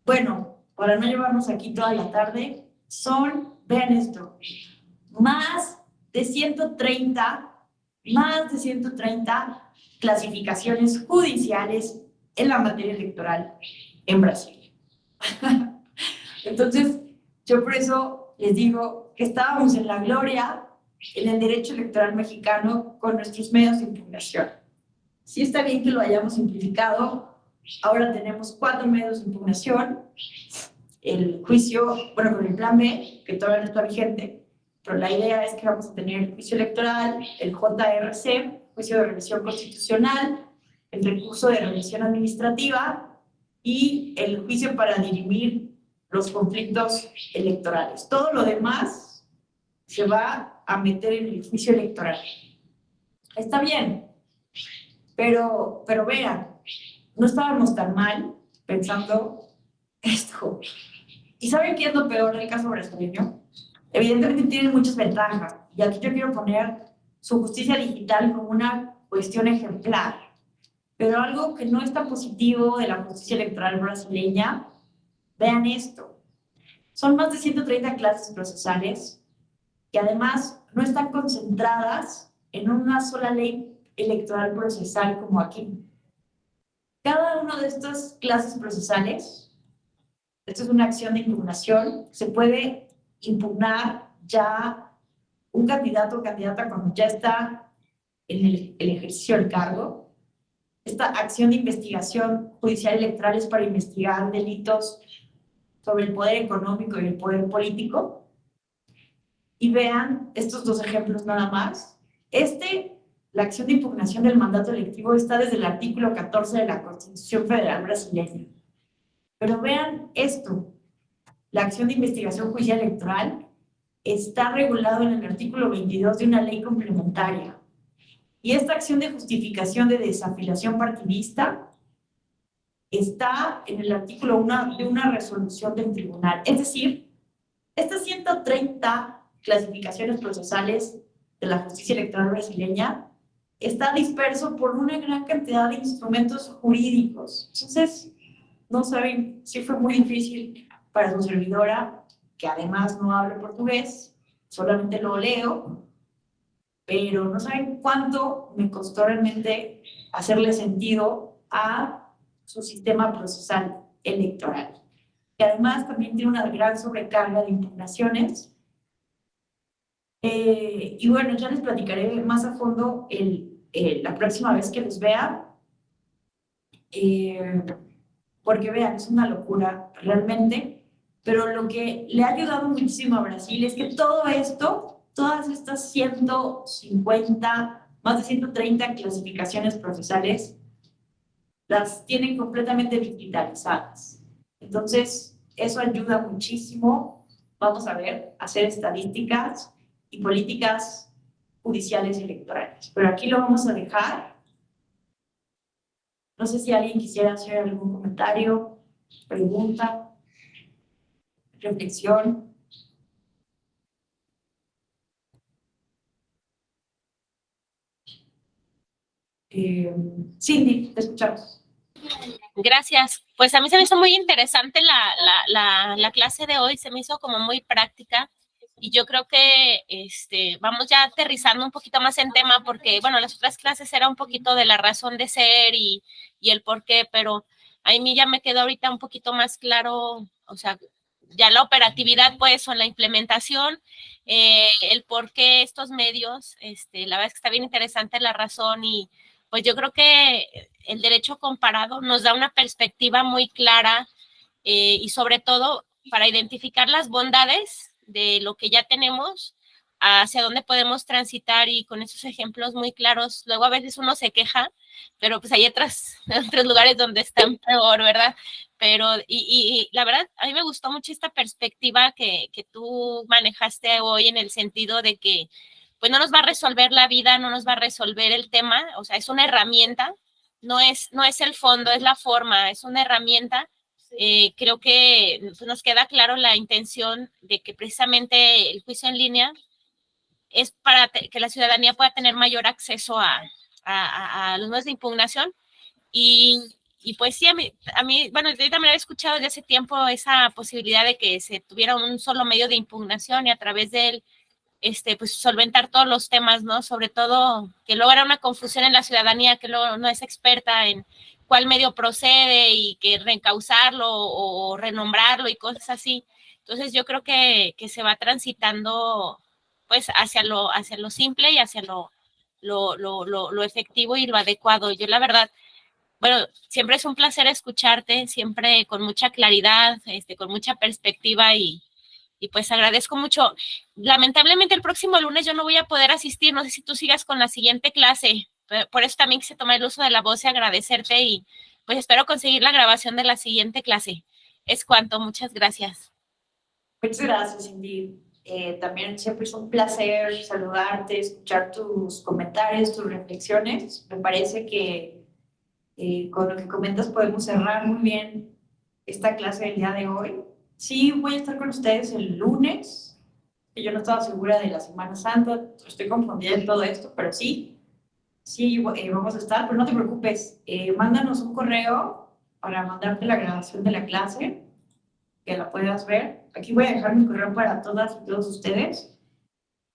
Bueno, para no llevarnos aquí toda la tarde, vean esto, más de 130 clasificaciones judiciales en la materia electoral en Brasil. Entonces, yo por eso les digo que estábamos en la gloria en el derecho electoral mexicano con nuestros medios de impugnación. Sí está bien que lo hayamos simplificado. Ahora tenemos 4 medios de impugnación. El juicio, bueno, con el plan B, que todavía no está vigente, pero la idea es que vamos a tener el juicio electoral, el JRC, juicio de revisión constitucional, el recurso de revisión administrativa y el juicio para dirimir los conflictos electorales. Todo lo demás se va a meter en el juicio electoral. Está bien, pero vean, no estábamos tan mal pensando esto. ¿Y saben qué es lo peor del caso brasileño? Evidentemente tienen muchas ventajas, y aquí yo quiero poner su justicia digital como una cuestión ejemplar. Pero algo que no es tan positivo de la justicia electoral brasileña, vean esto. Son más de 130 clases procesales que además no están concentradas en una sola ley electoral procesal como aquí. Cada una de estas clases procesales, esto es una acción de impugnación, se puede impugnar ya un candidato o candidata cuando ya está en el ejercicio del cargo. Esta acción de investigación judicial electoral es para investigar delitos sobre el poder económico y el poder político. Y vean estos 2 ejemplos nada más. La acción de impugnación del mandato electivo está desde el artículo 14 de la Constitución Federal Brasileña. Pero vean esto. La acción de investigación judicial electoral está regulado en el artículo 22 de una ley complementaria. Y esta acción de justificación de desafiliación partidista está en el artículo 1 de una resolución del tribunal. Es decir, estas 130 clasificaciones procesales de la justicia electoral brasileña está disperso por una gran cantidad de instrumentos jurídicos. Entonces, no saben, sí fue muy difícil para su servidora, que además no habla portugués, solamente lo leo, pero no saben cuánto me costó realmente hacerle sentido a su sistema procesal electoral, que además también tiene una gran sobrecarga de impugnaciones. Y bueno, ya les platicaré más a fondo la próxima vez que los vea, porque vean, es una locura realmente. pero lo que le ha ayudado muchísimo a Brasil es que todo esto, todas estas 150, más de 130 clasificaciones procesales, las tienen completamente digitalizadas. Entonces, eso ayuda muchísimo, vamos a ver, a hacer estadísticas y políticas judiciales y electorales. Pero aquí lo vamos a dejar. No sé si alguien quisiera hacer algún comentario, pregunta, reflexión. Cindy, te escuchamos. Gracias. Pues a mí se me hizo muy interesante la clase de hoy, se me hizo como muy práctica y yo creo que vamos ya aterrizando un poquito más en tema porque, bueno, las otras clases era un poquito de la razón de ser y el por qué, pero a mí ya me quedó ahorita un poquito más claro, o sea, ya la operatividad pues o la implementación, el por qué estos medios, la verdad es que está bien interesante la razón y pues yo creo que el derecho comparado nos da una perspectiva muy clara y sobre todo para identificar las bondades de lo que ya tenemos, hacia dónde podemos transitar y con esos ejemplos muy claros. Luego a veces uno se queja, pero pues hay otros lugares donde están peor, ¿verdad? Pero, y la verdad, a mí me gustó mucho esta perspectiva que tú manejaste hoy en el sentido de que pues no nos va a resolver la vida, no nos va a resolver el tema, o sea, es una herramienta, no es el fondo, es la forma, es una herramienta. Creo que nos queda claro la intención de que precisamente el juicio en línea es para que la ciudadanía pueda tener mayor acceso a los medios de impugnación y pues sí, a mí, bueno, yo también he escuchado desde hace tiempo esa posibilidad de que se tuviera un solo medio de impugnación y a través de él pues solventar todos los temas, ¿no? Sobre todo que luego era una confusión en la ciudadanía que luego no es experta en cuál medio procede y que reencauzarlo o renombrarlo y cosas así. Entonces yo creo que se va transitando pues hacia lo simple y hacia lo efectivo y lo adecuado. Yo la verdad, bueno, siempre es un placer escucharte, siempre con mucha claridad, con mucha perspectiva y pues agradezco mucho. Lamentablemente el próximo lunes yo no voy a poder asistir, no sé si tú sigas con la siguiente clase, por eso también quise tomar el uso de la voz y agradecerte y pues espero conseguir la grabación de la siguiente clase. Es cuanto, muchas gracias. Muchas gracias, Cindy. También siempre es un placer saludarte, escuchar tus comentarios, tus reflexiones. Me parece que con lo que comentas podemos cerrar muy bien esta clase del día de hoy. Sí, voy a estar con ustedes el lunes. Yo no estaba segura de la Semana Santa, estoy confundida en todo esto, pero sí, vamos a estar, pero no te preocupes, mándanos un correo para mandarte la grabación de la clase, que la puedas ver. Aquí voy a dejar mi correo para todas y todos ustedes,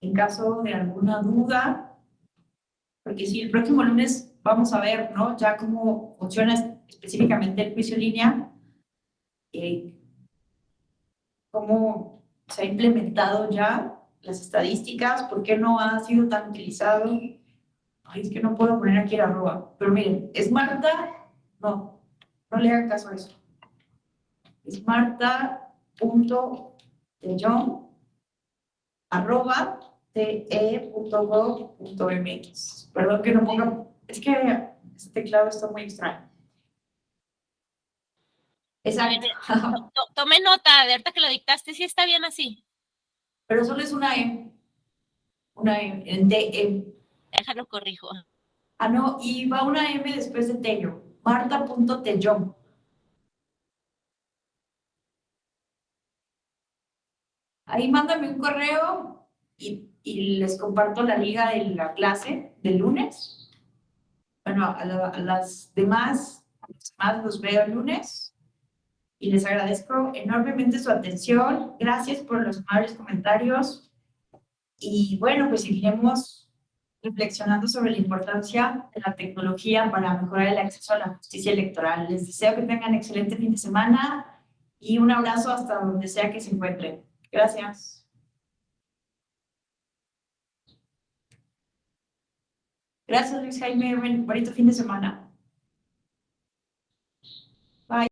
en caso de alguna duda, porque sí, el próximo lunes vamos a ver, ¿no? Ya cómo funciona específicamente el juicio en línea, cómo se ha implementado ya las estadísticas, por qué no ha sido tan utilizado. Ay, es que no puedo poner aquí el arroba, pero miren, es Marta, no le hagan caso a eso. Es marta.te.gov.mx. Perdón que no ponga, es que este teclado está muy extraño. Exacto. Tomé nota, de ahorita que lo dictaste, sí está bien así. Pero solo es una M. Una M, en DM. Déjalo corrijo. Ah, no, y va una M después de Tello. Marta.tellón. Ahí mándame un correo y les comparto la liga de la clase del lunes. Bueno, a las demás, los veo el lunes y les agradezco enormemente su atención. Gracias por los amables comentarios y bueno, pues seguiremos reflexionando sobre la importancia de la tecnología para mejorar el acceso a la justicia electoral. Les deseo que tengan excelente fin de semana y un abrazo hasta donde sea que se encuentren. Gracias. Gracias, Luis Jaime. Bonito fin de semana.